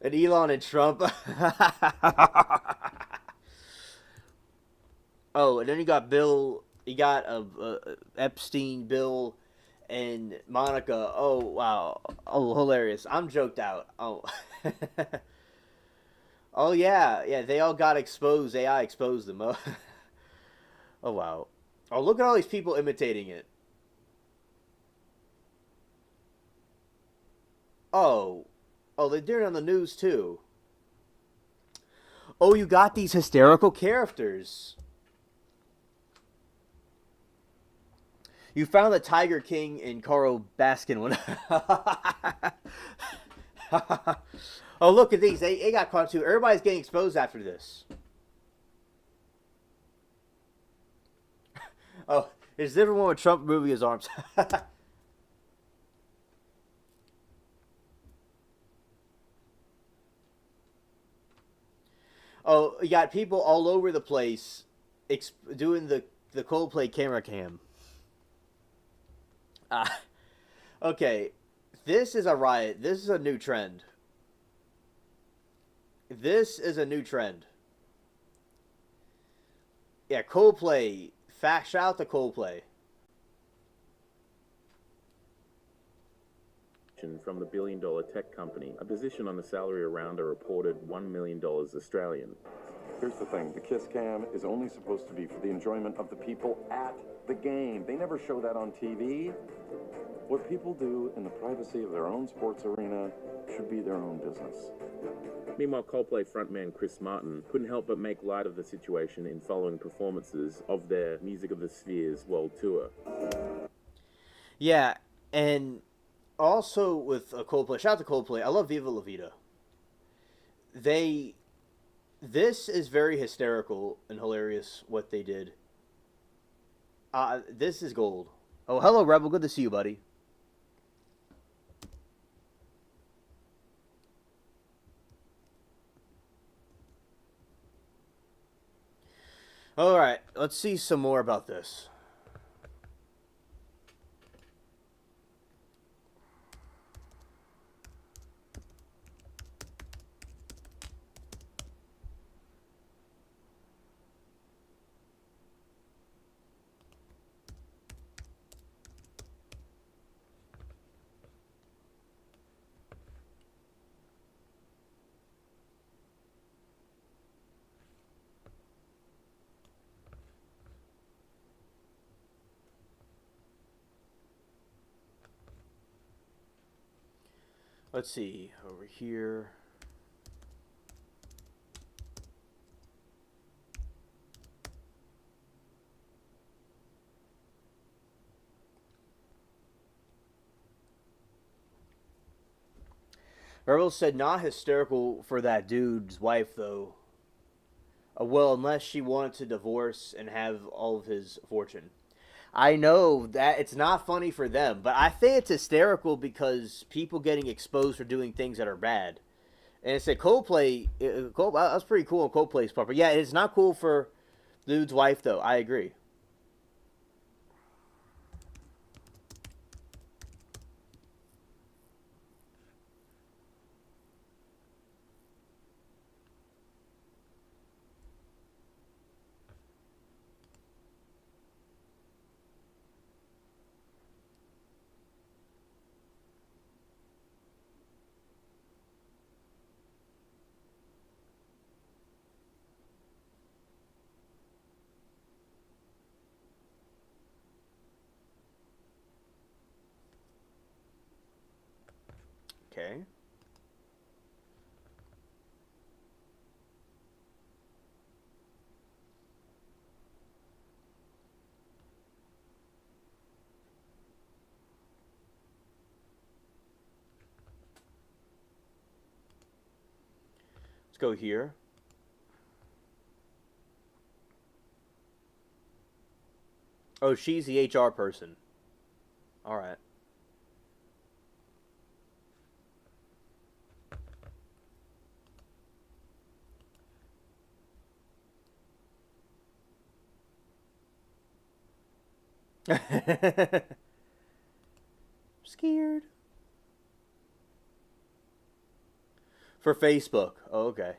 And Elon and Trump. Oh, and then you got Bill. You got Epstein, Bill, and Monica. Oh wow. Oh, hilarious. I'm joked out. Oh. Oh yeah, yeah. They all got exposed. AI exposed them. Oh, oh wow. Oh, look at all these people imitating it. Oh, oh, they're doing it on the news too. Oh, you got these hysterical characters. You found the Tiger King and Carl Baskin one. Oh, look at these. They got caught too. Everybody's getting exposed after this. Oh, is everyone with Trump moving his arms? Oh, you got people all over the place doing the Coldplay camera cam. Ah, okay. This is a riot. This is a new trend. This is a new trend. Yeah, Coldplay. Shout out to Coldplay. From the billion-dollar tech company, a position on the salary around a reported $1 million Australian. Here's the thing, the kiss cam is only supposed to be for the enjoyment of the people at the game. They never show that on TV. What people do in the privacy of their own sports arena should be their own business. Meanwhile, Coldplay frontman Chris Martin couldn't help but make light of the situation in following performances of their Music of the Spheres World Tour. Yeah, and also with Coldplay, shout out to Coldplay. I love Viva La Vida. This is very hysterical and hilarious what they did. This is gold. Oh, hello, Rebel. Good to see you, buddy. All right, let's see some more about this. Let's see over here. Rebel said not hysterical for that dude's wife though. Well, unless she wanted to divorce and have all of his fortune. I know that it's not funny for them, but I think it's hysterical because people getting exposed for doing things that are bad. And it said Coldplay. That was pretty cool on Coldplay's part, but yeah, it's not cool for the dude's wife though. I agree. Okay. go here. Oh, she's the HR person. All right. Scared. For Facebook. Oh, okay.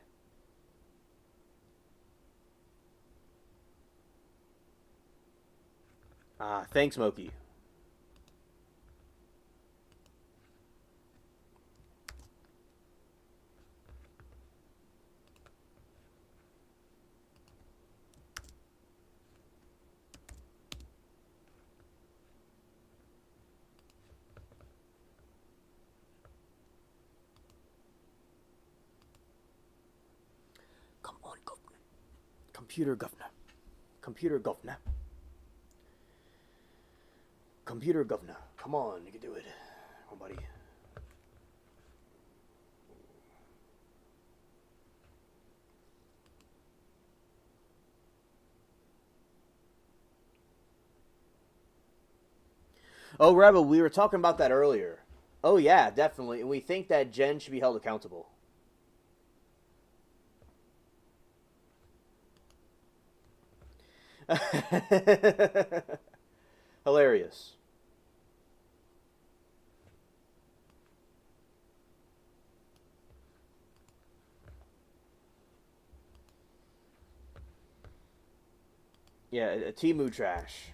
Ah, thanks, Moki. Come on, governor. Computer governor. Computer governor. Computer governor. Come on, you can do it. Come on, buddy. Oh, Rebel, we were talking about that earlier. Oh, yeah, definitely. And we think that Jen should be held accountable. Hilarious. Yeah, a Timu trash.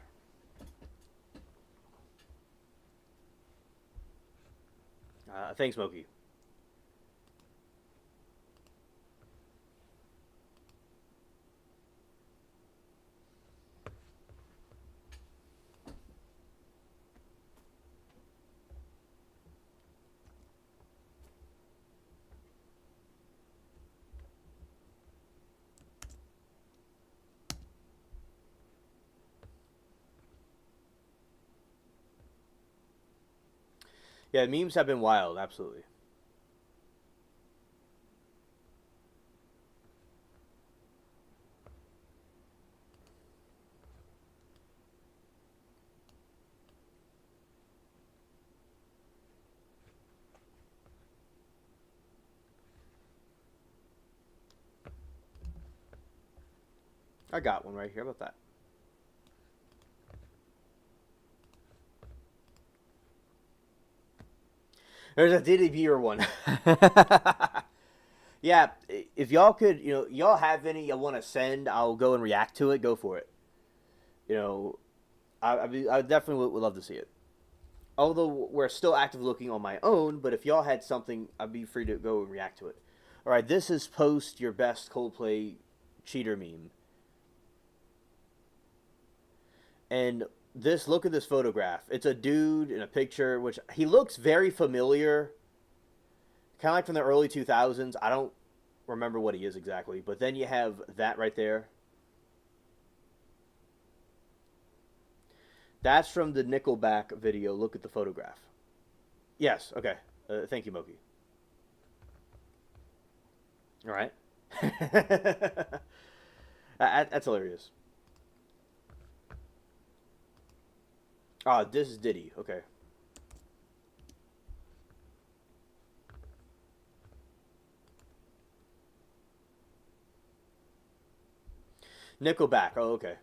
Thanks, Smokey. Yeah, memes have been wild, absolutely. I got one right here. How about that? There's a Diddy Beer one. Yeah, if y'all could, y'all have any you want to send, I'll go and react to it. Go for it. I definitely would love to see it. Although we're still actively looking on my own, but if y'all had something, I'd be free to go and react to it. All right, this is post your best Coldplay cheater meme. And look at this photograph. It's a dude in a picture, which he looks very familiar. Kind of like from the early 2000s. I don't remember what he is exactly. But then you have that right there. That's from the Nickelback video. Look at the photograph. Yes, okay. Thank you, Moki. All right. That's hilarious. Ah, this is Diddy. Okay. Nickelback. Oh, okay.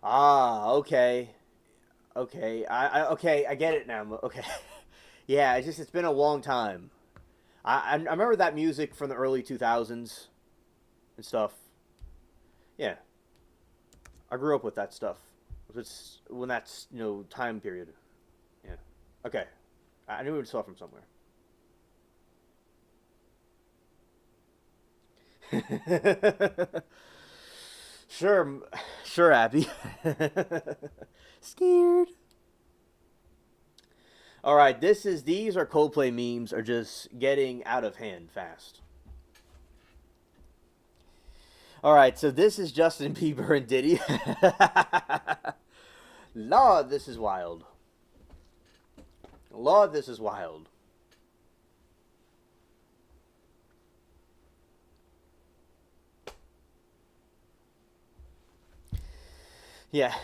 Ah, okay. Okay. Okay, I get it now. Okay. Yeah, it's been a long time. I remember that music from the early 2000s and stuff. Yeah. I grew up with that stuff. It's when that's, time period. Yeah. Okay. I knew we saw it from somewhere. Sure, Abby. Scared. All right, these are Coldplay memes are just getting out of hand fast. All right, so this is Justin Bieber and Diddy. Lord, this is wild. Lord, this is wild. Yeah.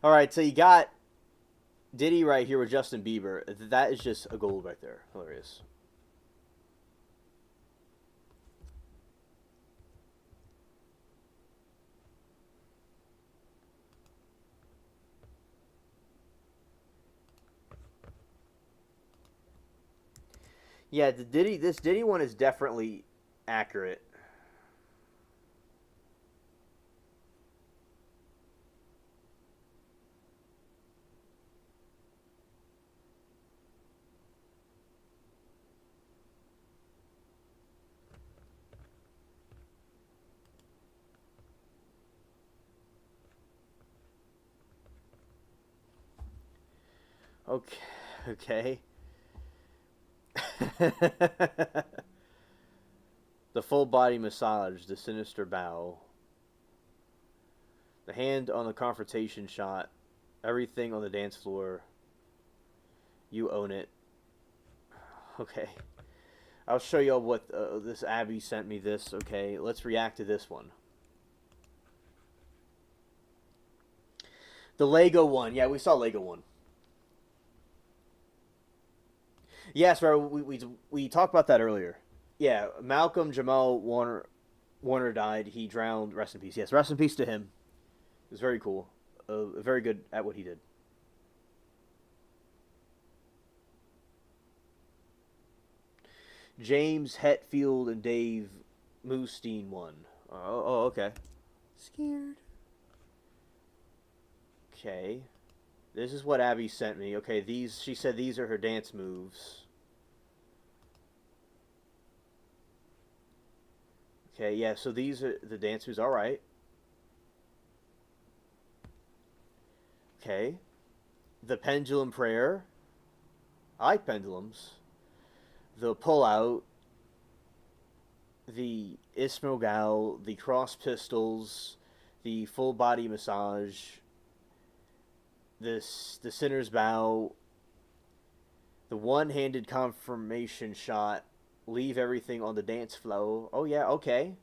All right, so you got Diddy right here with Justin Bieber. That is just a gold right there. Hilarious. Yeah, this Diddy one is definitely accurate. Okay. Okay. The full body massage, the sinister bow, the hand on the confrontation shot, everything on the dance floor. You own it. Okay. I'll show you all what this Abby sent me this. Okay, let's react to this one. The Lego one. Yeah, we saw Lego one. Yes, bro. We talked about that earlier. Yeah, Malcolm Jamal Warner died. He drowned. Rest in peace. Yes, rest in peace to him. It was very cool. Very good at what he did. James Hetfield and Dave Mustaine won. Okay. Scared. Okay. This is what Abby sent me. Okay, she said these are her dance moves. Okay, yeah, so these are the dance moves. All right. Okay. The pendulum prayer. I like pendulums. The pull-out. The Ismail Gal. The cross pistols. The full body massage. The sinner's bow. The one-handed confirmation shot. Leave everything on the dance floor. Oh, yeah, okay.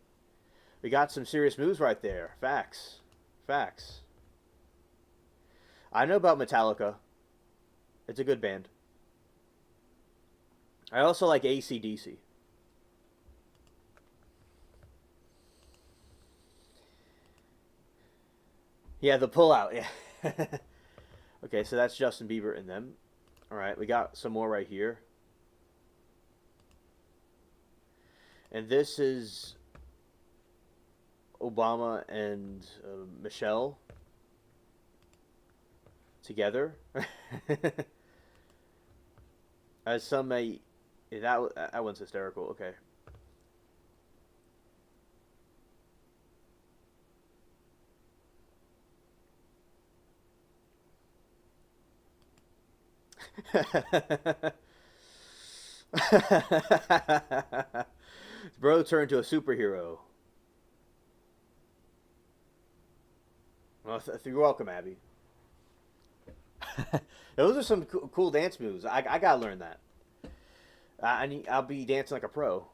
We got some serious moves right there. Facts. Facts. I know about Metallica. It's a good band. I also like AC/DC. Yeah, the pullout. Yeah. Okay, so that's Justin Bieber and them. All right, we got some more right here. And this is Obama and Michelle together. As some may, that one's hysterical. Okay. Bro turned to a superhero. Well, you're welcome, Abby. Those are some cool dance moves. I gotta learn that. I'll be dancing like a pro. All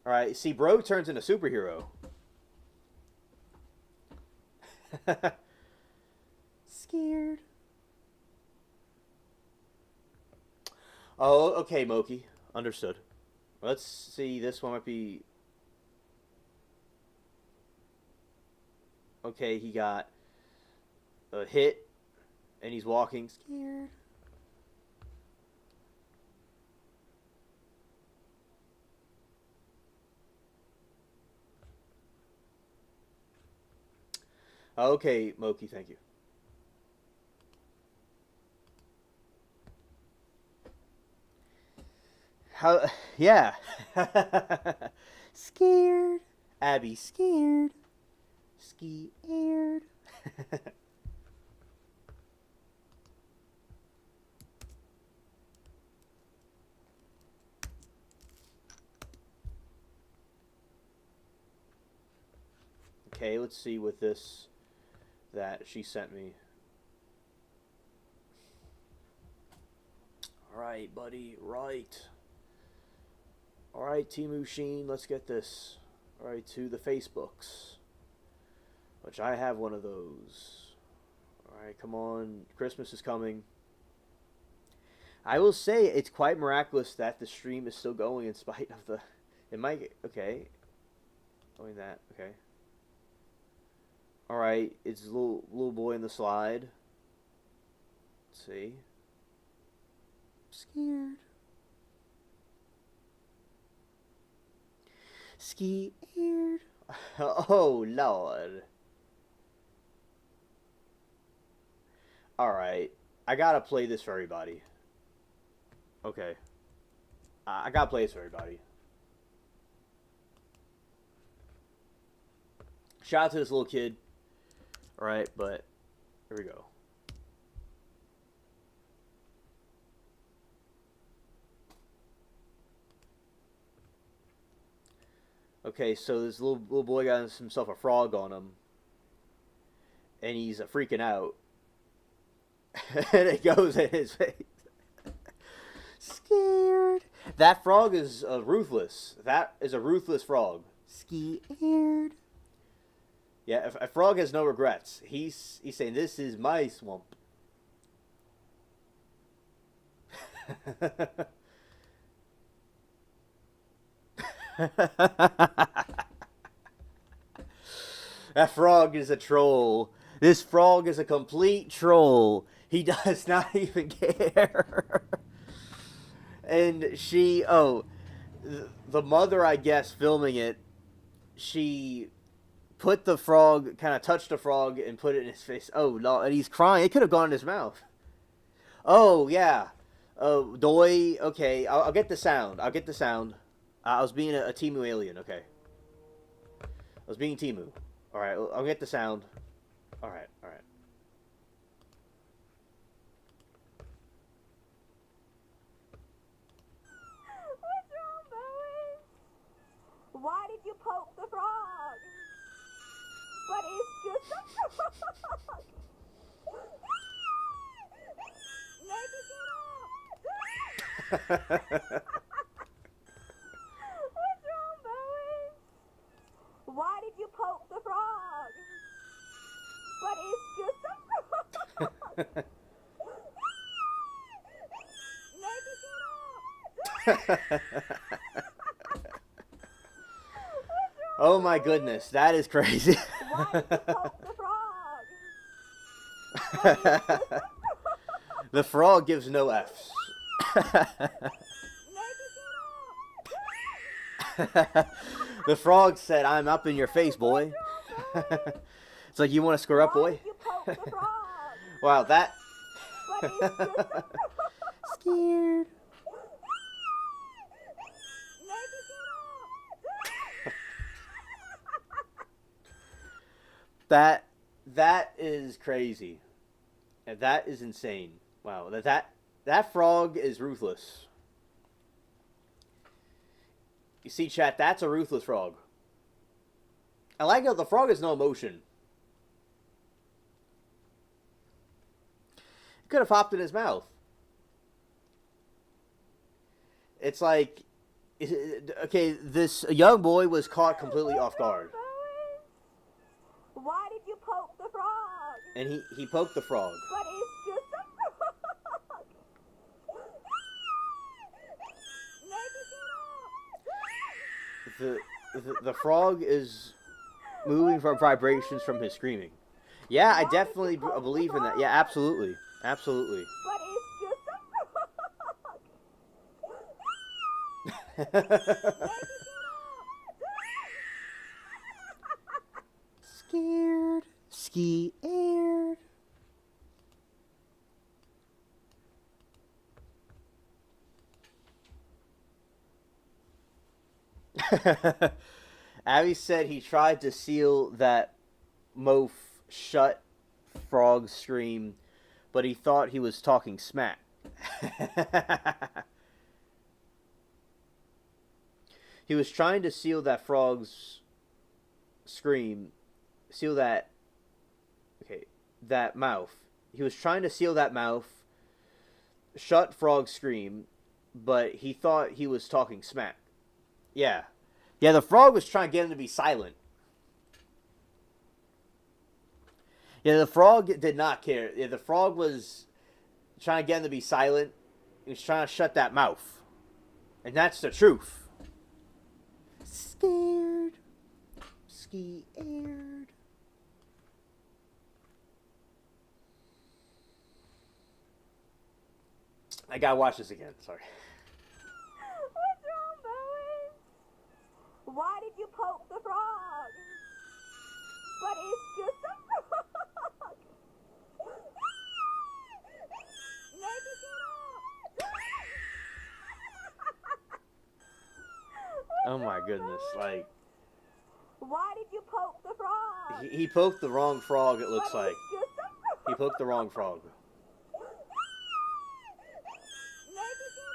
right, see, bro turns into superhero. Scared. Oh, okay, Moki. Understood. Let's see. This one might be. Okay, he got a hit, and he's walking. Scared. Okay, Moki, thank you. How? Yeah. Scared. Abby scared. Scared. Okay, let's see what this that she sent me. Right, buddy. Right. All right, Temu Sheen, let's get this. All right, to the Facebooks, which I have one of those. All right, come on. Christmas is coming. I will say it's quite miraculous that the stream is still going in spite of the... It might get... Okay. Only that. Okay. Alright, it's a little boy in the slide. Let's see. Scared. Scared. Oh, Lord. Alright. I gotta play this for everybody. Okay. I gotta play this for everybody. Shout out to this little kid. Alright, but here we go. Okay, so this little boy got himself a frog on him. And he's freaking out. And it goes in his face. Scared. That frog is ruthless. That is a ruthless frog. Scared. Yeah, a frog has no regrets. He's saying, this is my swamp. That frog is a troll. This frog is a complete troll. He does not even care. And she, the mother, I guess, filming it, she put the frog, kind of touched the frog and put it in his face. Oh, no, and he's crying. It could have gone in his mouth. Oh, yeah. Doi, okay, I'll get the sound. I'll get the sound. I was being a Temu alien, okay. I was being Temu. Alright, I'll get the sound. Alright, alright. What's wrong, Bowie? Why did you poke the frog? But it's just a frog. Maybe get up. What's wrong, Bowie? Why did you poke the frog? But it's just a frog. Maybe get up. Oh my goodness, that is crazy. Why did you poke the frog? The frog gives no F's. The frog said, I'm up in your face, boy. It's like, you want to square up, boy? Wow, that... Scared. That is crazy. And that is insane. Wow, that frog is ruthless. You see, chat, that's a ruthless frog. I like how the frog has no emotion. It could have hopped in his mouth. It's like, okay, this young boy was caught completely off guard. Why did you poke the frog? And he poked the frog. But it's just a frog. Maybe get up. The frog is moving from vibrations from his screaming. Yeah, I definitely believe in that. Yeah, absolutely. Absolutely. But it's just a frog. Scared. Scared. Abby said he tried to seal that moaf shut, frog scream, but he thought he was talking smack. He was trying to seal that frog's scream, seal that, okay, that mouth. He was trying to seal that mouth shut Frog's scream, but he thought he was talking smack. Yeah. Yeah, the frog was trying to get him to be silent. Yeah, the frog did not care. Yeah, the frog was trying to get him to be silent. He was trying to shut that mouth. And that's the truth. Scared. Scared. I gotta watch this again. Sorry. What's wrong, Bowie? Why did you poke the frog? But it's just a frog. Make it get up. Oh my goodness. Like, Why did you poke the frog? he poked the wrong frog, it looks But like. it's just a frog. He poked the wrong frog. Make it get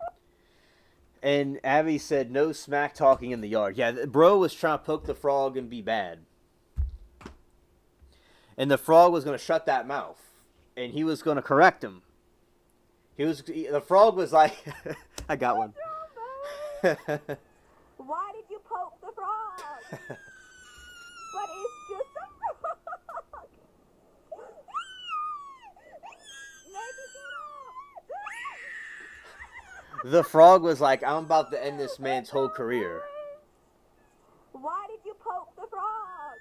up. And Abby said, no smack talking in the yard. Yeah, bro was trying to poke the frog and be bad. And the frog was going to shut that mouth. And he was going to correct him. The frog was like, I got one. Why did you poke the frog? But it's just a frog. Make it get up. The frog was like, I'm about to end this man's whole career. Why did you poke the frog?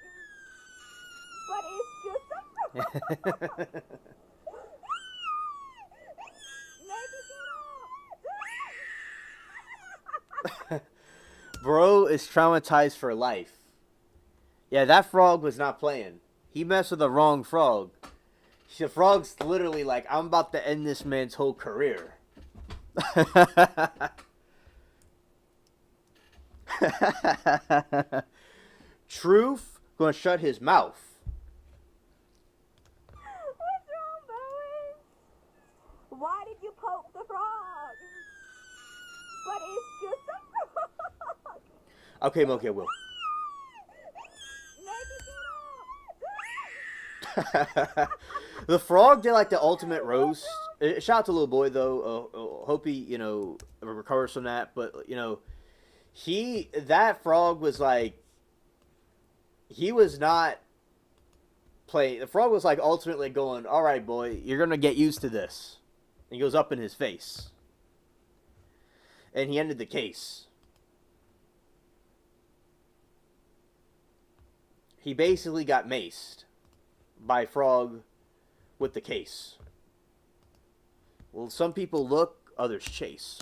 But it's just a frog. Make it get up. Bro is traumatized for life. Yeah, that frog was not playing. He messed with the wrong frog. The frog's literally like, I'm about to end this man's whole career. Truth gonna shut his mouth. What's wrong, Bowie? Why did you poke the frog? But it's just a frog. Okay, Moki, I will. Make it get up. The frog did like the ultimate roast. Shout out to little boy though. Hope he, recovers from that. But that frog was like, he was not playing. The frog was like ultimately going, all right, boy, you're gonna get used to this. And he goes up in his face, and he ended the case. He basically got maced by Frog with the case. Well, some people look, others chase.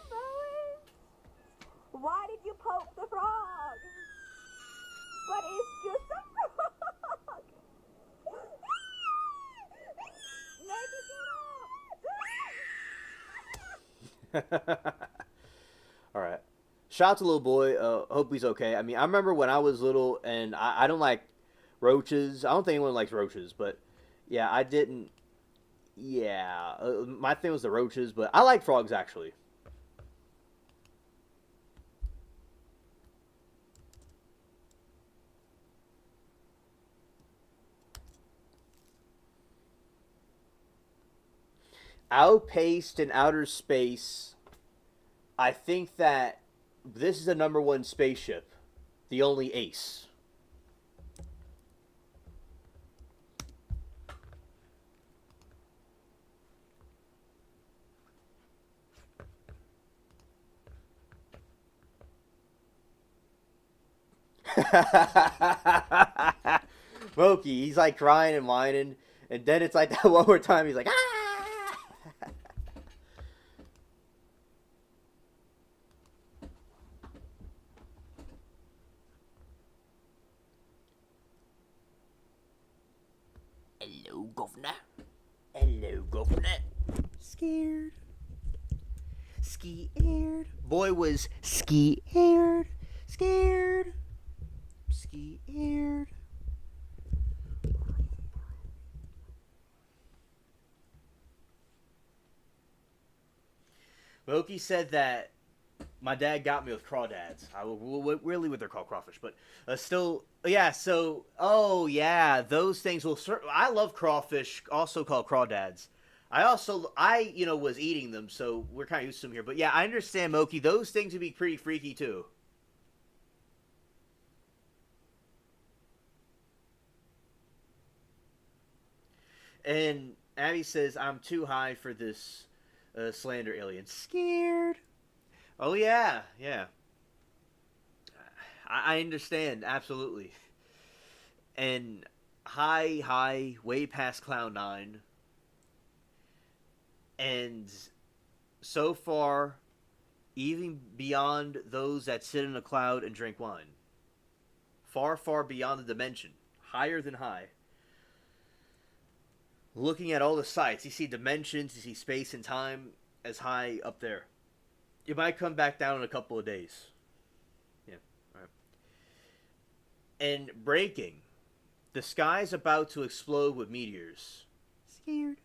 Bowie, why did you poke the frog? But it's just a frog. Make it get up. All right. Shout out to little boy. Hope he's okay. I mean, I remember when I was little, and I don't like roaches. I don't think anyone likes roaches, but yeah, I didn't. Yeah, my thing was the roaches, but I like frogs actually. Outpaced in outer space. I think that this is the #1 spaceship, the only ace. Moki, he's like crying and whining, and then it's like that one more time. He's like, ah! Hello, governor. Hello, governor. Scared. Scared. Boy was scared. Scared. Scared. Loki said that my dad got me with crawdads. Really what they're called, crawfish, but still, yeah. So, oh yeah, those things will. I love crawfish, also called crawdads. I was eating them, so we're kind of used to them here. But yeah, I understand, Moki. Those things would be pretty freaky too. And Abby says, "I'm too high for this slander, alien. Scared." Oh yeah, yeah. I understand absolutely. And high, way past Cloud Nine, and so far, even beyond those that sit in a cloud and drink wine. Far, far beyond the dimension, higher than high. Looking at all the sights, you see dimensions, you see space and time as high up there. It might come back down in a couple of days. Yeah, all right. And breaking. The sky's about to explode with meteors. Scared.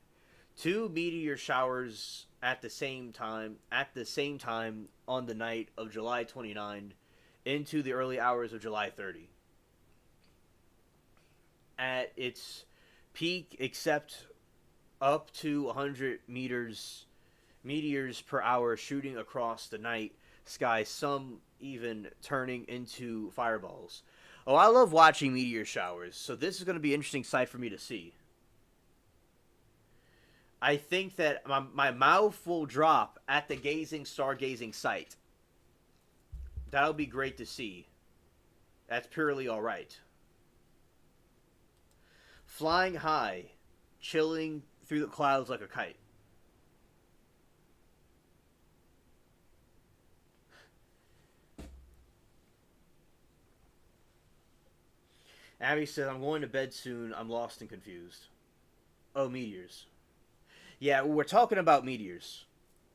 2 meteor showers at the same time on the night of July 29 into the early hours of July 30. At its peak, except up to 100 meteors per hour shooting across the night sky, some even turning into fireballs. Oh, I love watching meteor showers, so this is going to be an interesting sight for me to see. I think that my mouth will drop at the stargazing sight. That'll be great to see. That's purely alright. Flying high, chilling through the clouds like a kite. Abby says, "I'm going to bed soon. I'm lost and confused." Oh, meteors. Yeah, we're talking about meteors.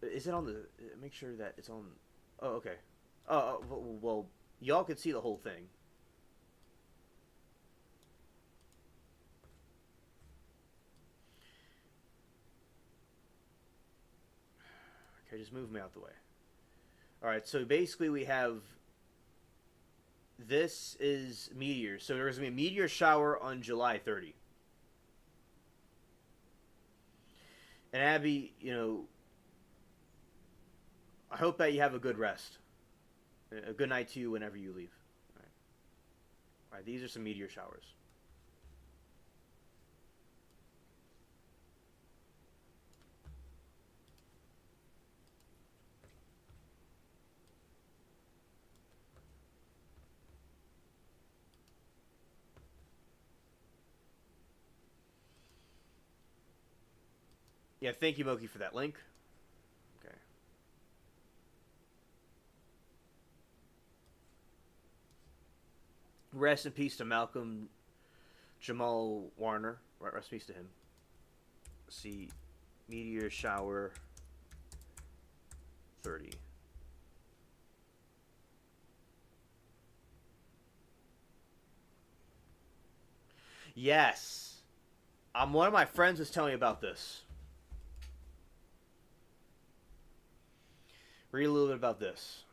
Is it on the... Make sure that it's on... Oh, okay. Well, y'all can see the whole thing. Okay, just move me out the way. Alright, so basically we have... This is meteors. So there's going to be a meteor shower on July 30. And Abby, I hope that you have a good rest. A good night to you whenever you leave. All right, these are some meteor showers. Yeah, thank you, Moki, for that link. Okay. Rest in peace to Malcolm Jamal Warner. Rest in peace to him. See, meteor shower 30. Yes. One of my friends was telling me about this. Read a little bit about this.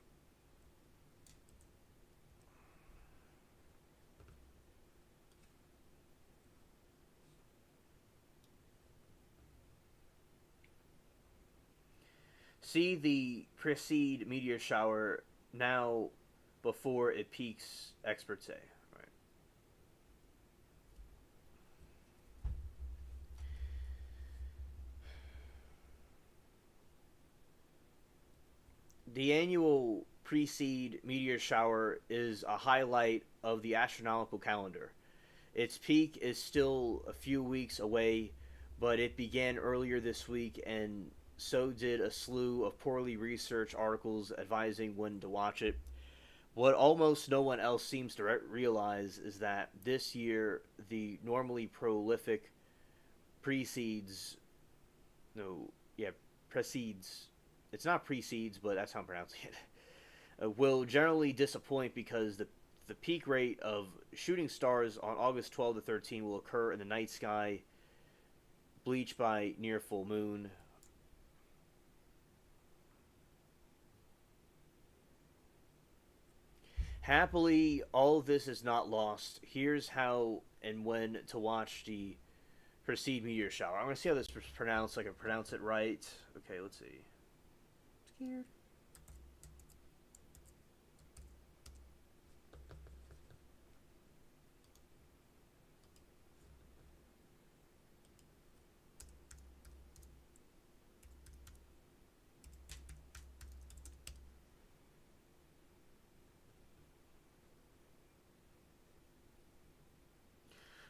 See the precede meteor shower now before it peaks, experts say. Right. The annual precede meteor shower is a highlight of the astronomical calendar. Its peak is still a few weeks away, but it began earlier this week, and so did a slew of poorly researched articles advising when to watch it. What almost no one else seems to realize is that this year the normally prolific precedes. It's not precedes, but that's how I'm pronouncing it. Will generally disappoint because the peak rate of shooting stars on August 12 to 13 will occur in the night sky, bleached by near full moon. Happily, all of this is not lost. Here's how and when to watch the precede meteor shower. I'm going to see how this is pronounced, so I can pronounce it right. Okay, let's see. Scared.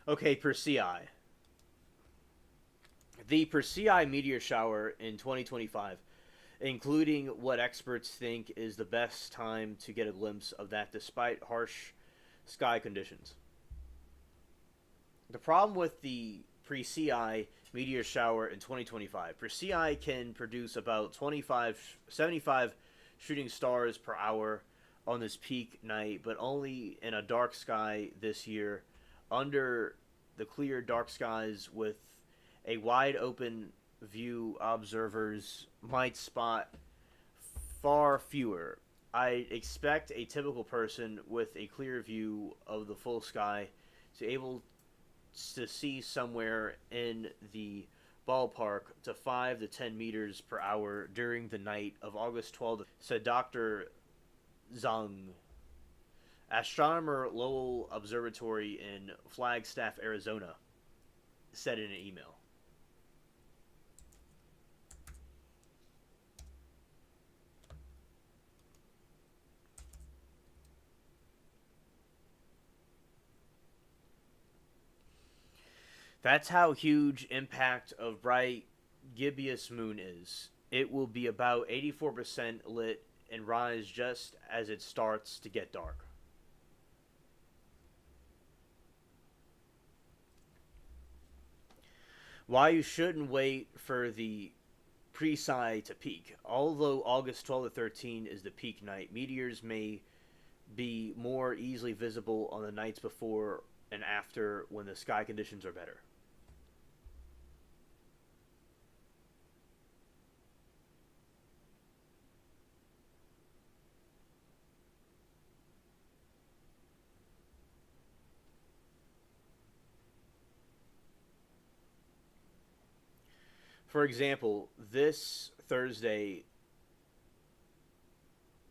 Okay, Persei. The Persei meteor shower in 2025, including what experts think is the best time to get a glimpse of that despite harsh sky conditions. The problem with the Persei meteor shower in 2025, Persei can produce about 75 shooting stars per hour on this peak night, but only in a dark sky this year, under the clear dark skies with a wide open view. Observers might spot far fewer. I expect a typical person with a clear view of the full sky to able to see somewhere in the ballpark to 5 to 10 meters per hour during the night of August 12th, said Dr. Zhang, astronomer Lowell Observatory in Flagstaff, Arizona, said in an email. That's how huge impact of bright gibbous moon is. It will be about 84% lit and rise just as it starts to get dark. Why you shouldn't wait for the Persei to peak. Although August 12 to 13 is the peak night, meteors may be more easily visible on the nights before and after when the sky conditions are better. For example, this Thursday,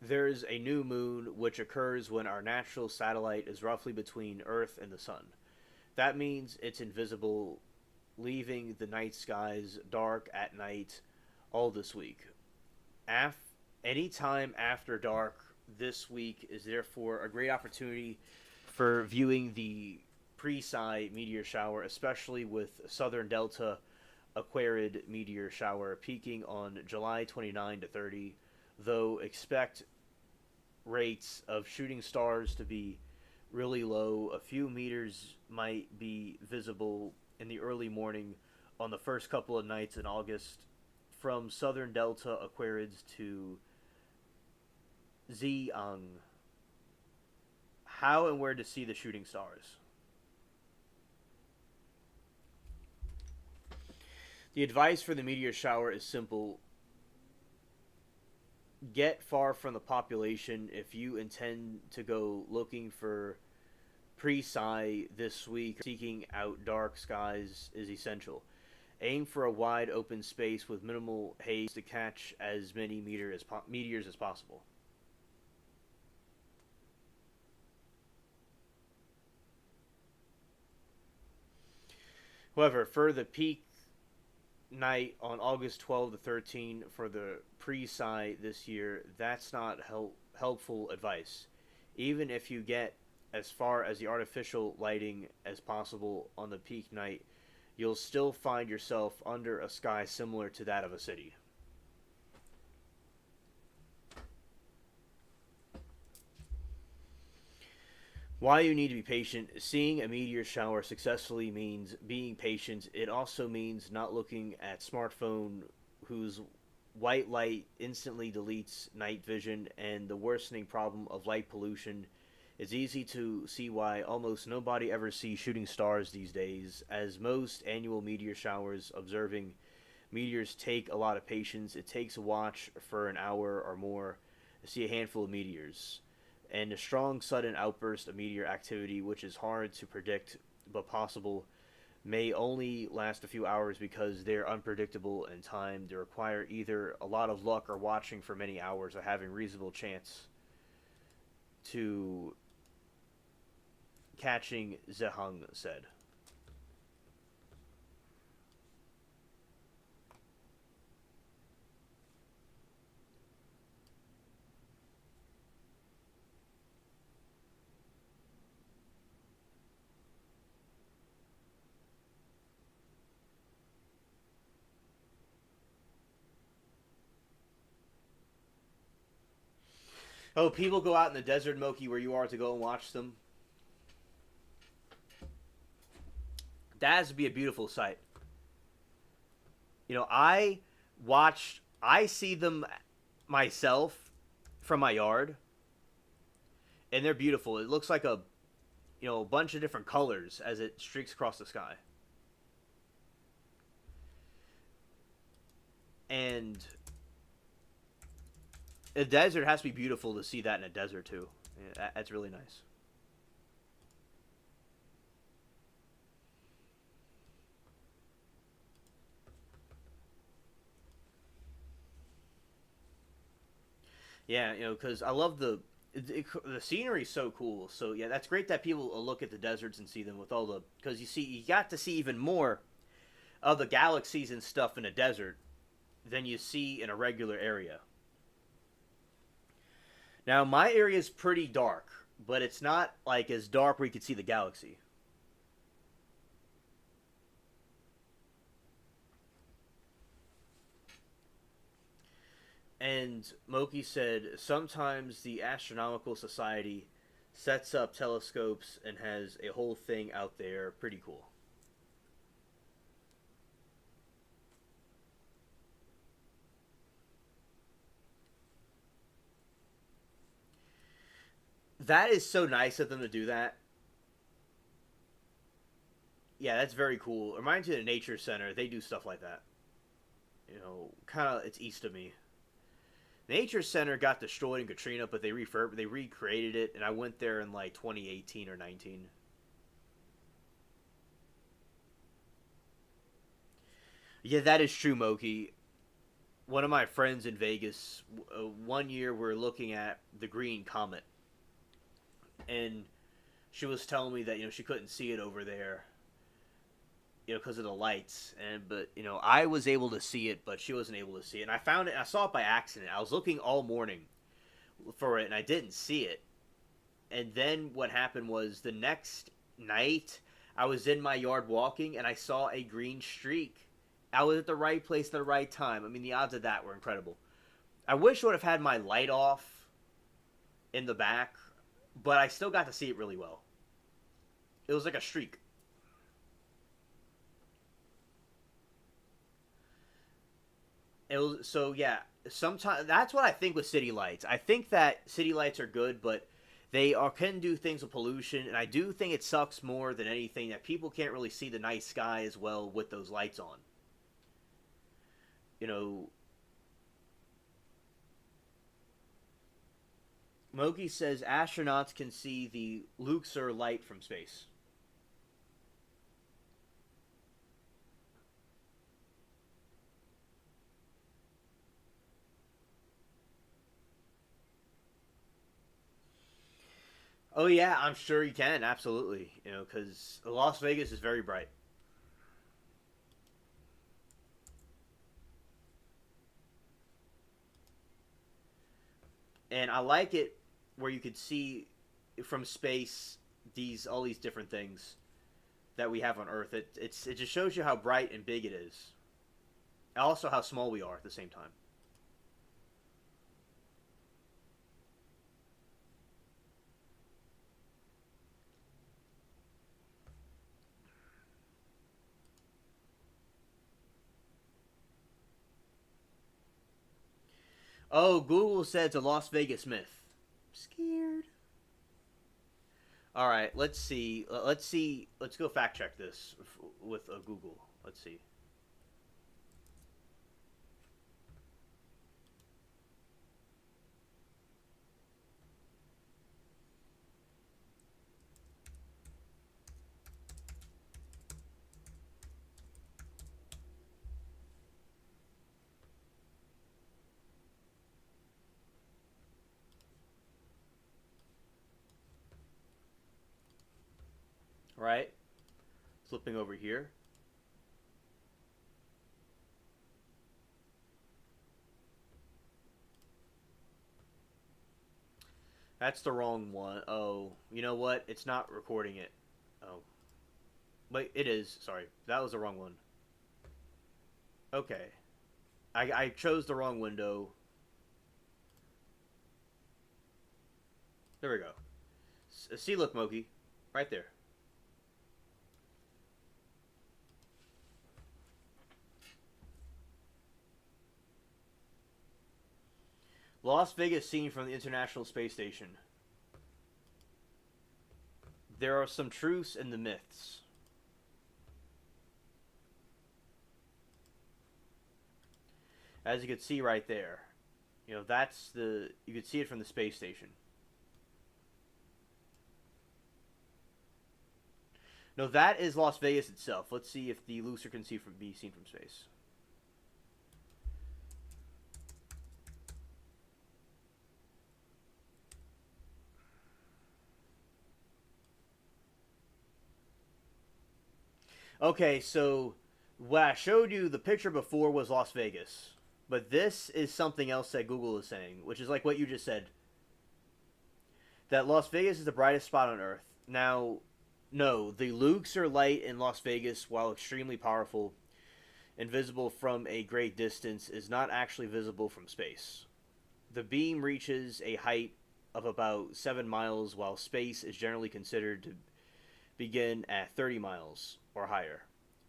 there's a new moon which occurs when our natural satellite is roughly between Earth and the Sun. That means it's invisible, leaving the night skies dark at night all this week. Any time after dark this week is therefore a great opportunity for viewing the Persei meteor shower, especially with Southern Delta Aquarid meteor shower peaking on July 29 to 30, though expect rates of shooting stars to be really low. A few meters might be visible in the early morning on the first couple of nights in August from Southern Delta Aquarids to Xi'an. How and where to see the shooting stars. The advice for the meteor shower is simple. Get far from the population if you intend to go looking for Persei this week. Seeking out dark skies is essential. Aim for a wide open space with minimal haze to catch as many meteors as possible. However, for the peak night on August 12 to 13 for the Persei this year, that's not helpful advice. Even if you get as far as the artificial lighting as possible on the peak night, you'll still find yourself under a sky similar to that of a city. Why you need to be patient. Seeing a meteor shower successfully means being patient. It also means not looking at smartphone whose white light instantly deletes night vision and the worsening problem of light pollution. It's easy to see why almost nobody ever sees shooting stars these days, as most annual meteor showers observing meteors take a lot of patience. It takes a watch for an hour or more to see a handful of meteors. and a strong sudden outburst of meteor activity, which is hard to predict but possible, may only last a few hours because they're unpredictable in time. They require either a lot of luck or watching for many hours or having reasonable chance to catching, Zehung said. Oh, people go out in the desert, Moki, where you are to go and watch them. That has to be a beautiful sight. You know, I see them myself from my yard, and they're beautiful. It looks like a bunch of different colors as it streaks across the sky. And a desert has to be beautiful to see that in a desert too. Yeah, that's really nice. Yeah, because I love the scenery is so cool. So yeah, that's great that people look at the deserts and see them with all the, because you got to see even more of the galaxies and stuff in a desert than you see in a regular area. Now, my area is pretty dark, but it's not like as dark where you can see the galaxy. And Moki said, sometimes the Astronomical Society sets up telescopes and has a whole thing out there. Pretty cool. That is so nice of them to do that. Yeah, that's very cool. It reminds me of the Nature Center. They do stuff like that. Kind of, it's east of me. Nature Center got destroyed in Katrina, but they recreated it, and I went there in like 2018 or 19. Yeah, that is true, Moki. One of my friends in Vegas, one year we were looking at the Green Comet, and she was telling me that she couldn't see it over there, because of the lights, but I was able to see it, but she wasn't able to see it, and I found it. I saw it by accident. I was looking all morning for it, and I didn't see it. And then what happened was the next night, I was in my yard walking, and I saw a green streak. I was at the right place at the right time. I mean, the odds of that were incredible. I wish I would have had my light off in the back, but I still got to see it really well. It was like a streak. So yeah, sometimes that's what I think with city lights. I think that city lights are good, but they can do things with pollution, and I do think it sucks more than anything that people can't really see the night sky as well with those lights on. Mogi says astronauts can see the Luxor light from space. Oh yeah, I'm sure you can, absolutely. Because Las Vegas is very bright. And I like it where you could see from space all these different things that we have on Earth. It just shows you how bright and big it is. And also how small we are at the same time. Oh, Google said it's a Las Vegas myth. Scared. All right, let's see. Let's go fact check this with Google. Let's see. right? Flipping over here. That's the wrong one. Oh, you know what? It's not recording it. Oh. Wait, it is. Sorry. That was the wrong one. Okay. I chose the wrong window. There we go. See, look, Moki. Right there. Las Vegas seen from the International Space Station. There are some truths in the myths. As you can see right there. You know, that's the... You can see it from the space station. No, that is Las Vegas itself. Let's see if the Luxor can be seen from space. Okay, so what I showed you, the picture before was Las Vegas. But this is something else that Google is saying, which is like what you just said. That Las Vegas is the brightest spot on Earth. Now, no, the Luxor light in Las Vegas, while extremely powerful and visible from a great distance, is not actually visible from space. The beam reaches a height of about 7 miles, while space is generally considered to begin at 30 miles or higher.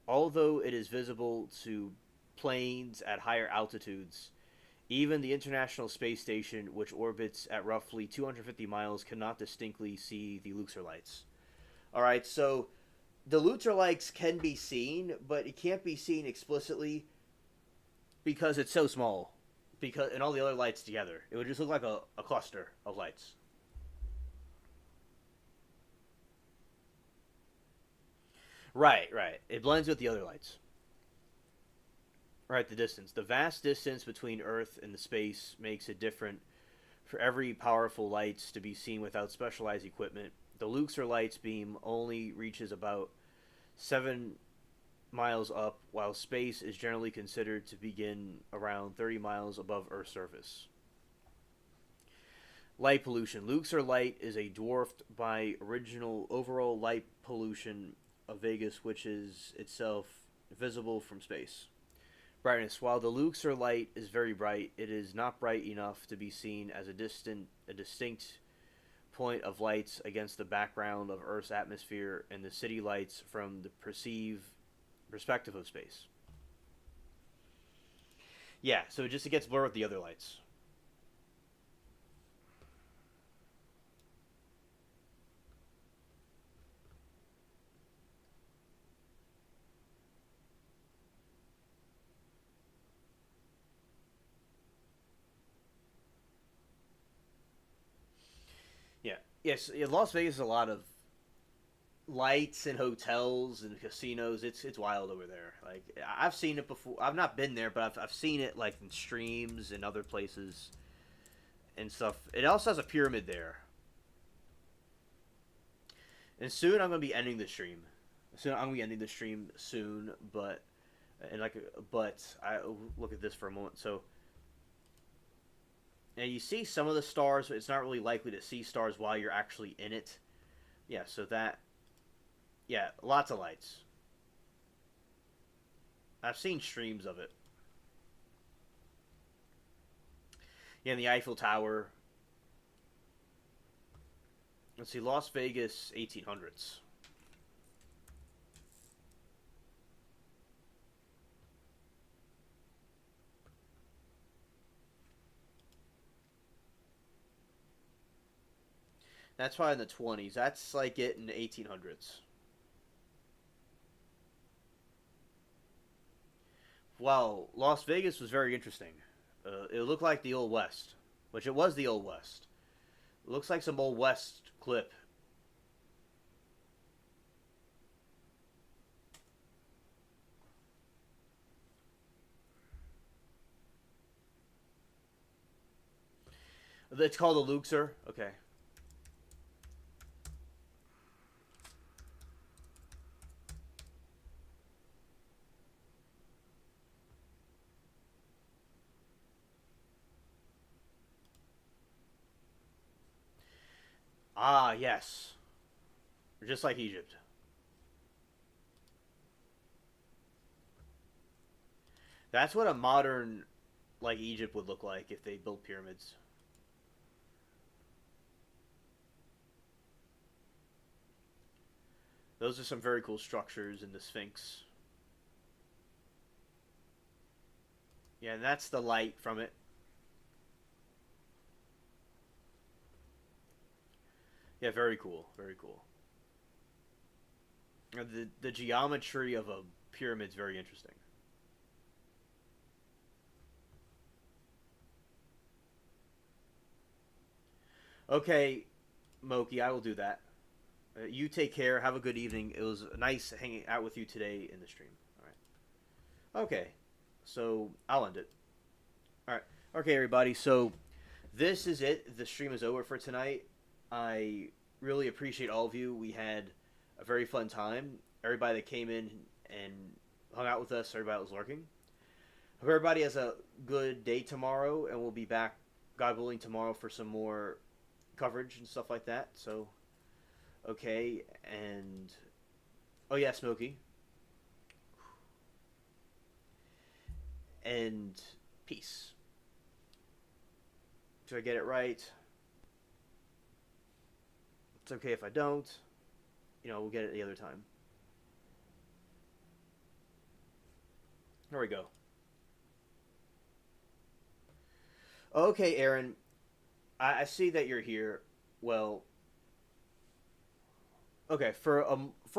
Although it is visible to planes at higher altitudes, even the International Space Station, which orbits at roughly 250 miles, cannot distinctly see the Luxor lights. Alright, so the Luxor lights can be seen, but it can't be seen explicitly because it's so small. And all the other lights together. It would just look like a cluster of lights. Right. It blends with the other lights. Right, the distance. The vast distance between Earth and the space makes it different for every powerful lights to be seen without specialized equipment. The Luxor lights beam only reaches about 7 miles up, while space is generally considered to begin around 30 miles above Earth's surface. Light pollution. Luxor light is a dwarfed by original overall light pollution of Vegas, which is itself visible from space. Brightness. While the Luxor light is very bright, it is not bright enough to be seen as a distinct point of lights against the background of Earth's atmosphere and the city lights from the perspective of space. Yeah, so it gets blurred with the other lights. Yeah. Yes, Las Vegas is a lot of lights and hotels and casinos. It's wild over there. Like, I've seen it before. I've not been there, but I've seen it like in streams and other places and stuff. It also has a pyramid there. And soon I'm gonna be ending the stream. But I look at this for a moment. So, and you see some of the stars, but it's not really likely to see stars while you're actually in it. Yeah, so that... Yeah, lots of lights. I've seen streams of it. Yeah, and the Eiffel Tower. Let's see, Las Vegas, 1800s. That's probably in the 20s. That's like it in the 1800s. Wow, Las Vegas was very interesting. It looked like the Old West, which it was the Old West. It looks like some Old West clip. It's called the Luxor. Okay. Ah, yes. Just like Egypt. That's what a modern, like, Egypt would look like if they built pyramids. Those are some very cool structures in the Sphinx. Yeah, and that's the light from it. Yeah, very cool. Very cool. The geometry of a pyramid's very interesting. Okay, Moki, I will do that. You take care. Have a good evening. It was nice hanging out with you today in the stream. All right. Okay. So I'll end it. All right. Okay, everybody. So this is it. The stream is over for tonight. I really appreciate all of you. We had a very fun time. Everybody that came in and hung out with us. Everybody that was lurking. Hope everybody has a good day tomorrow, and we'll be back, God willing, tomorrow for some more coverage and stuff like that. So, okay, and oh yeah, Smokey, and peace. Did I get it right? It's okay if I don't. You know, we'll get it the other time. There we go. Okay, Aaron, I see that you're here. Well, okay, for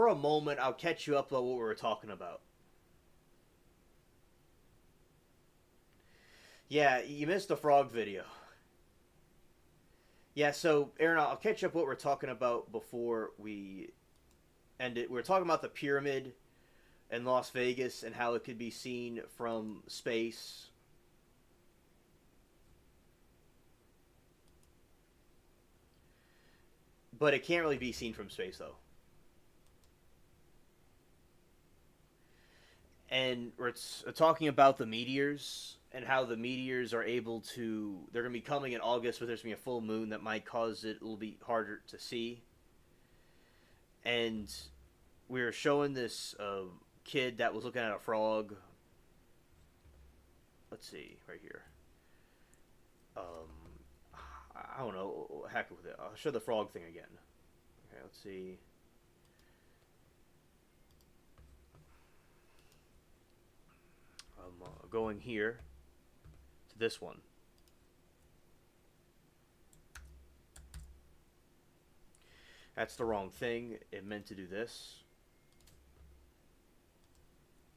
a moment, I'll catch you up on what we were talking about. Yeah, you missed the frog video. Yeah, so Aaron, I'll catch up what we're talking about before we end it. We were talking about the pyramid in Las Vegas and how it could be seen from space. But it can't really be seen from space, though. And we're talking about the meteors and how the meteors are able to... They're going to be coming in August, but there's going to be a full moon that might cause it a little bit harder to see. And we were showing this kid that was looking at a frog. Let's see, right here. I don't know. Heck with it. I'll show the frog thing again. Okay, let's see. I'm going here to this one. That's the wrong thing. It meant to do this.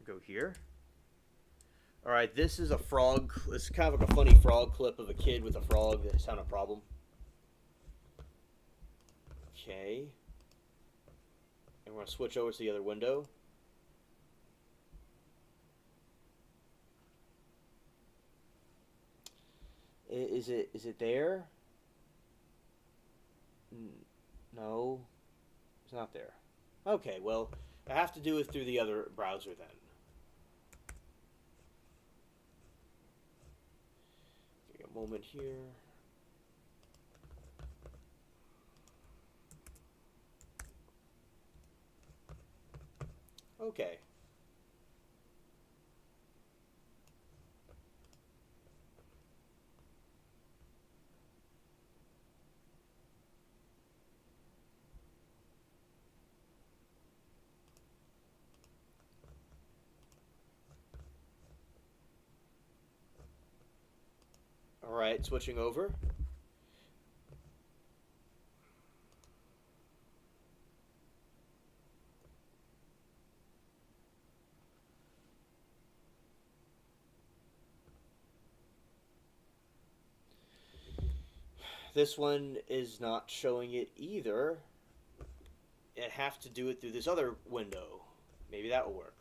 Go here. Alright, this is a frog. It's kind of like a funny frog clip of a kid with a frog that's having a problem. Okay. And we're going to switch over to the other window. Is it there? No. It's not there. Okay, well, I have to do it through the other browser then. Take a moment here. Okay. Alright, switching over. This one is not showing it either. I have to do it through this other window. Maybe that will work.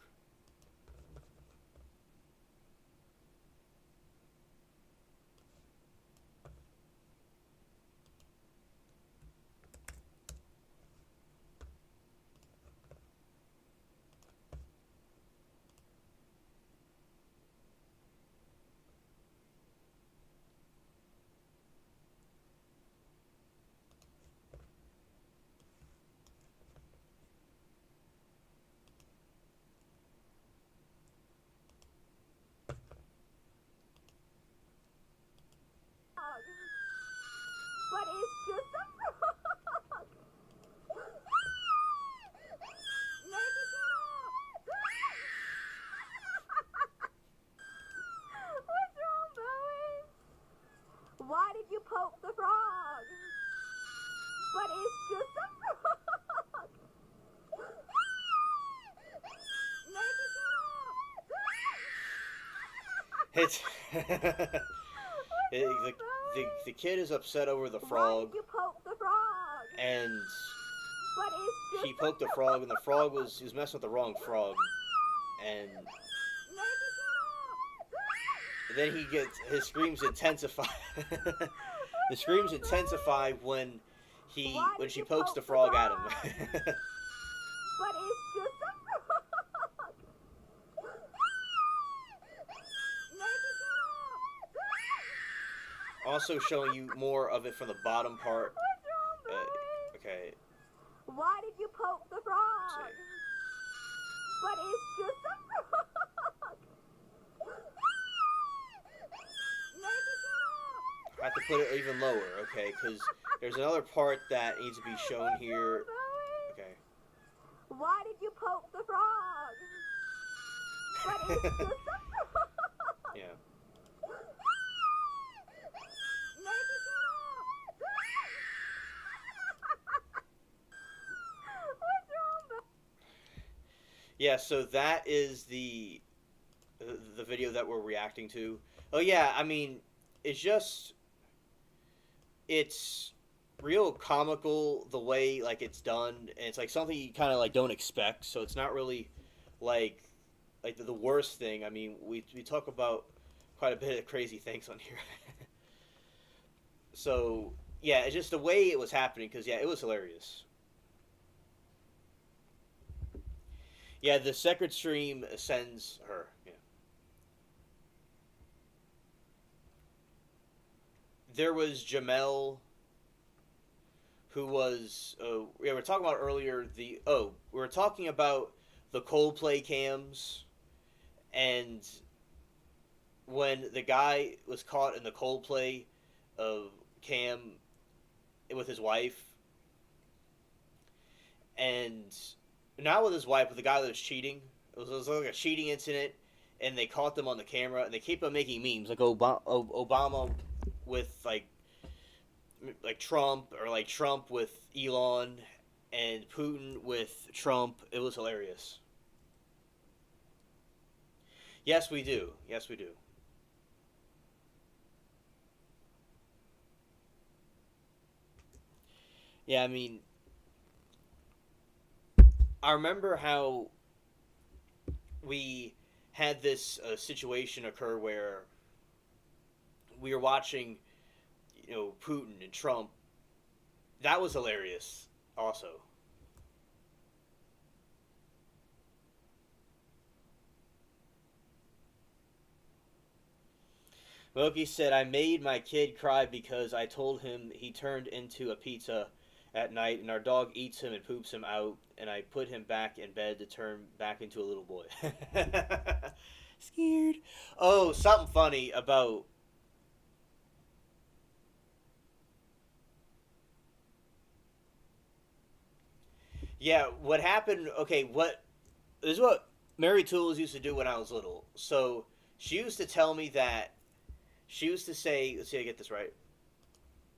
It's the kid is upset over the Why frog, did you poke the frog? and But it's just he poked the frog, and the frog was he was messing with the wrong frog, and then he gets his screams intensify. The screams intensify when she pokes the frog at him. But it's just a frog. Also showing you more of it from the bottom part. Okay. Why did you poke the frog? But it's just a frog. I have to put it even lower, okay? Because there's another part that needs to be shown here. Okay. Why did you poke the frog? But it's just a frog. Yeah. What's wrong, Yeah, so that is the video that we're reacting to. Oh yeah, I mean, it's real comical the way like it's done, and it's like something you kind of like don't expect. So it's not really like the worst thing. I mean, we talk about quite a bit of crazy things on here. So yeah, it's just the way it was happening, because yeah, it was hilarious. Yeah, the second stream sends her. Yeah. There was Jamel, who was. Yeah, we were talking about earlier. We were talking about the Coldplay cams, and when the guy was caught in the Coldplay cam with his wife, and not with his wife, but the guy that was cheating. It was like a cheating incident, and they caught them on the camera, and they keep on making memes, like Obama with like Trump, or like Trump with Elon, and Putin with Trump. It was hilarious. Yes, we do. Yes, we do. Yeah, I mean, I remember how we had this situation occur where we were watching, Putin and Trump. That was hilarious, also. Loki said, I made my kid cry because I told him he turned into a pizza at night, and our dog eats him and poops him out, and I put him back in bed to turn back into a little boy. Scared. Oh, something funny about... Yeah, what happened... Okay, this is what Mary Tools used to do when I was little. So, she used to tell me that... She used to say... Let's see if I get this right.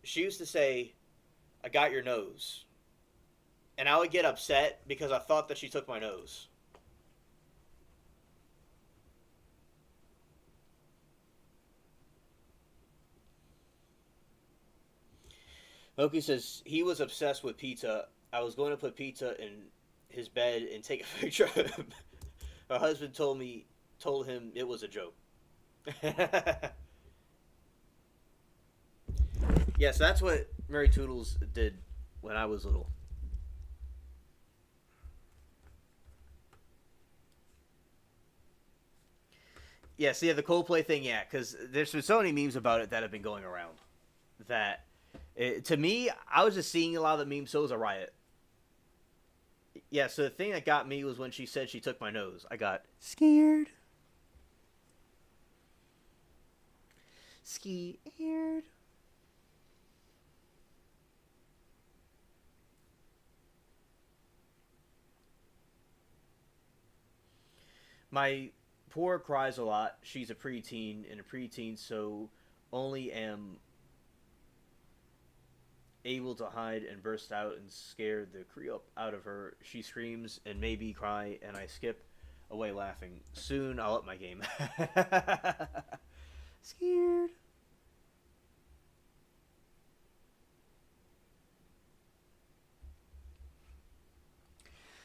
She used to say, I got your nose. And I would get upset because I thought that she took my nose. Loki says, he was obsessed with pizza. I was going to put pizza in his bed and take a picture of him. Her husband told him it was a joke. Yes, that's what Mary Toodles did when I was little. Yeah, see, the Coldplay thing, yeah, because there's been so many memes about it that have been going around. That, to me, I was just seeing a lot of the memes, so it was a riot. Yeah, so the thing that got me was when she said she took my nose. I got scared. Scared. My poor cries a lot. She's a preteen, so only am able to hide and burst out and scare the Creole out of her. She screams and maybe cry, and I skip. away laughing. Soon I'll up my game. Scared.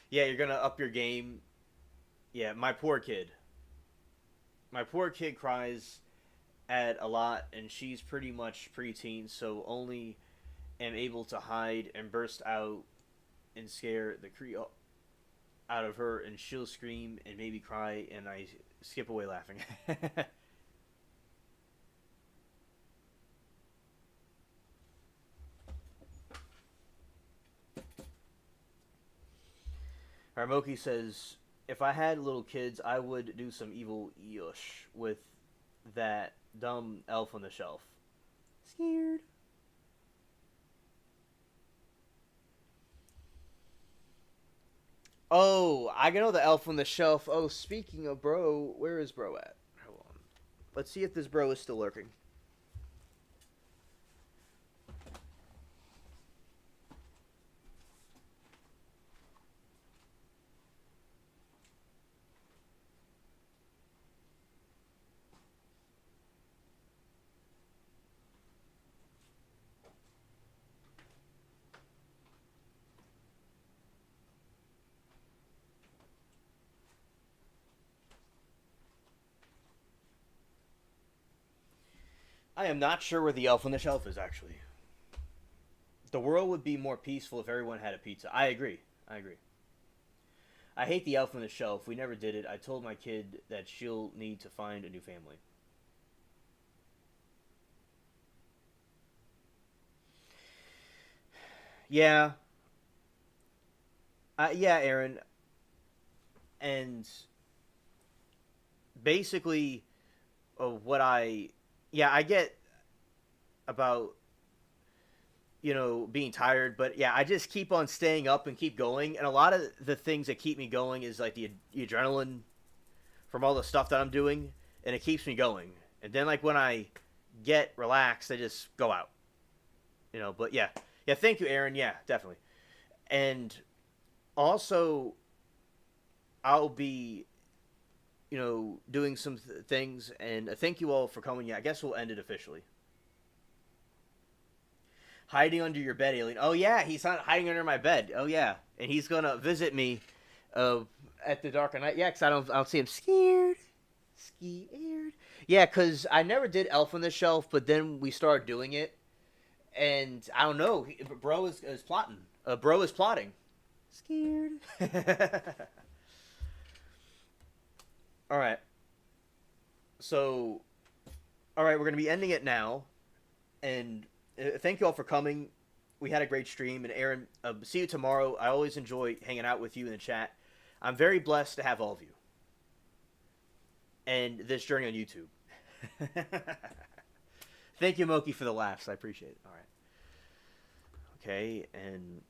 Yeah, you're gonna up your game. Yeah, my poor kid. My poor kid cries at a lot, and she's pretty much preteen, so only am able to hide and burst out and scare the Creole out of her, and she'll scream and maybe cry, and I skip away laughing. Harmoki says, if I had little kids, I would do some evil yush with that dumb elf on the shelf. Scared. Oh, I know the elf on the shelf. Oh, speaking of bro, where is bro at? Hold on. Let's see if this bro is still lurking. I am not sure where the elf on the shelf is, actually. The world would be more peaceful if everyone had a pizza. I agree. I agree. I hate the elf on the shelf. We never did it. I told my kid that she'll need to find a new family. Yeah. Yeah, Aaron. And basically, what I... Yeah, I get about, being tired, but yeah, I just keep on staying up and keep going. And a lot of the things that keep me going is like the adrenaline from all the stuff that I'm doing, and it keeps me going. And then like when I get relaxed, I just go out. But yeah. Yeah, thank you, Aaron. Yeah, definitely. And also I'll be doing some things, and thank you all for coming. Yeah, I guess we'll end it officially. Hiding under your bed, alien. Oh yeah, he's not hiding under my bed. Oh yeah, and he's gonna visit me, at the dark of night. Yeah, cause I don't see him. Scared. Yeah, cause I never did Elf on the Shelf, but then we started doing it, and I don't know. Bro is plotting. Bro is plotting. Scared. All right. So, all right, we're going to be ending it now. And thank you all for coming. We had a great stream. And Aaron, see you tomorrow. I always enjoy hanging out with you in the chat. I'm very blessed to have all of you. And this journey on YouTube. Thank you, Moki, for the laughs. I appreciate it. All right. Okay, and...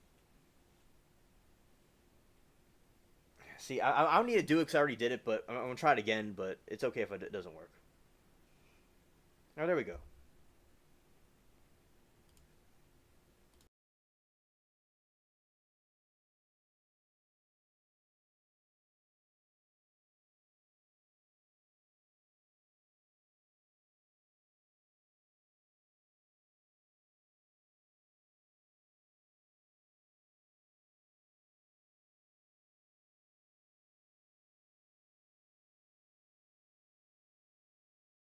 See, I don't need to do it because I already did it, but I'm going to try it again, but it's okay if it doesn't work. Oh, there we go.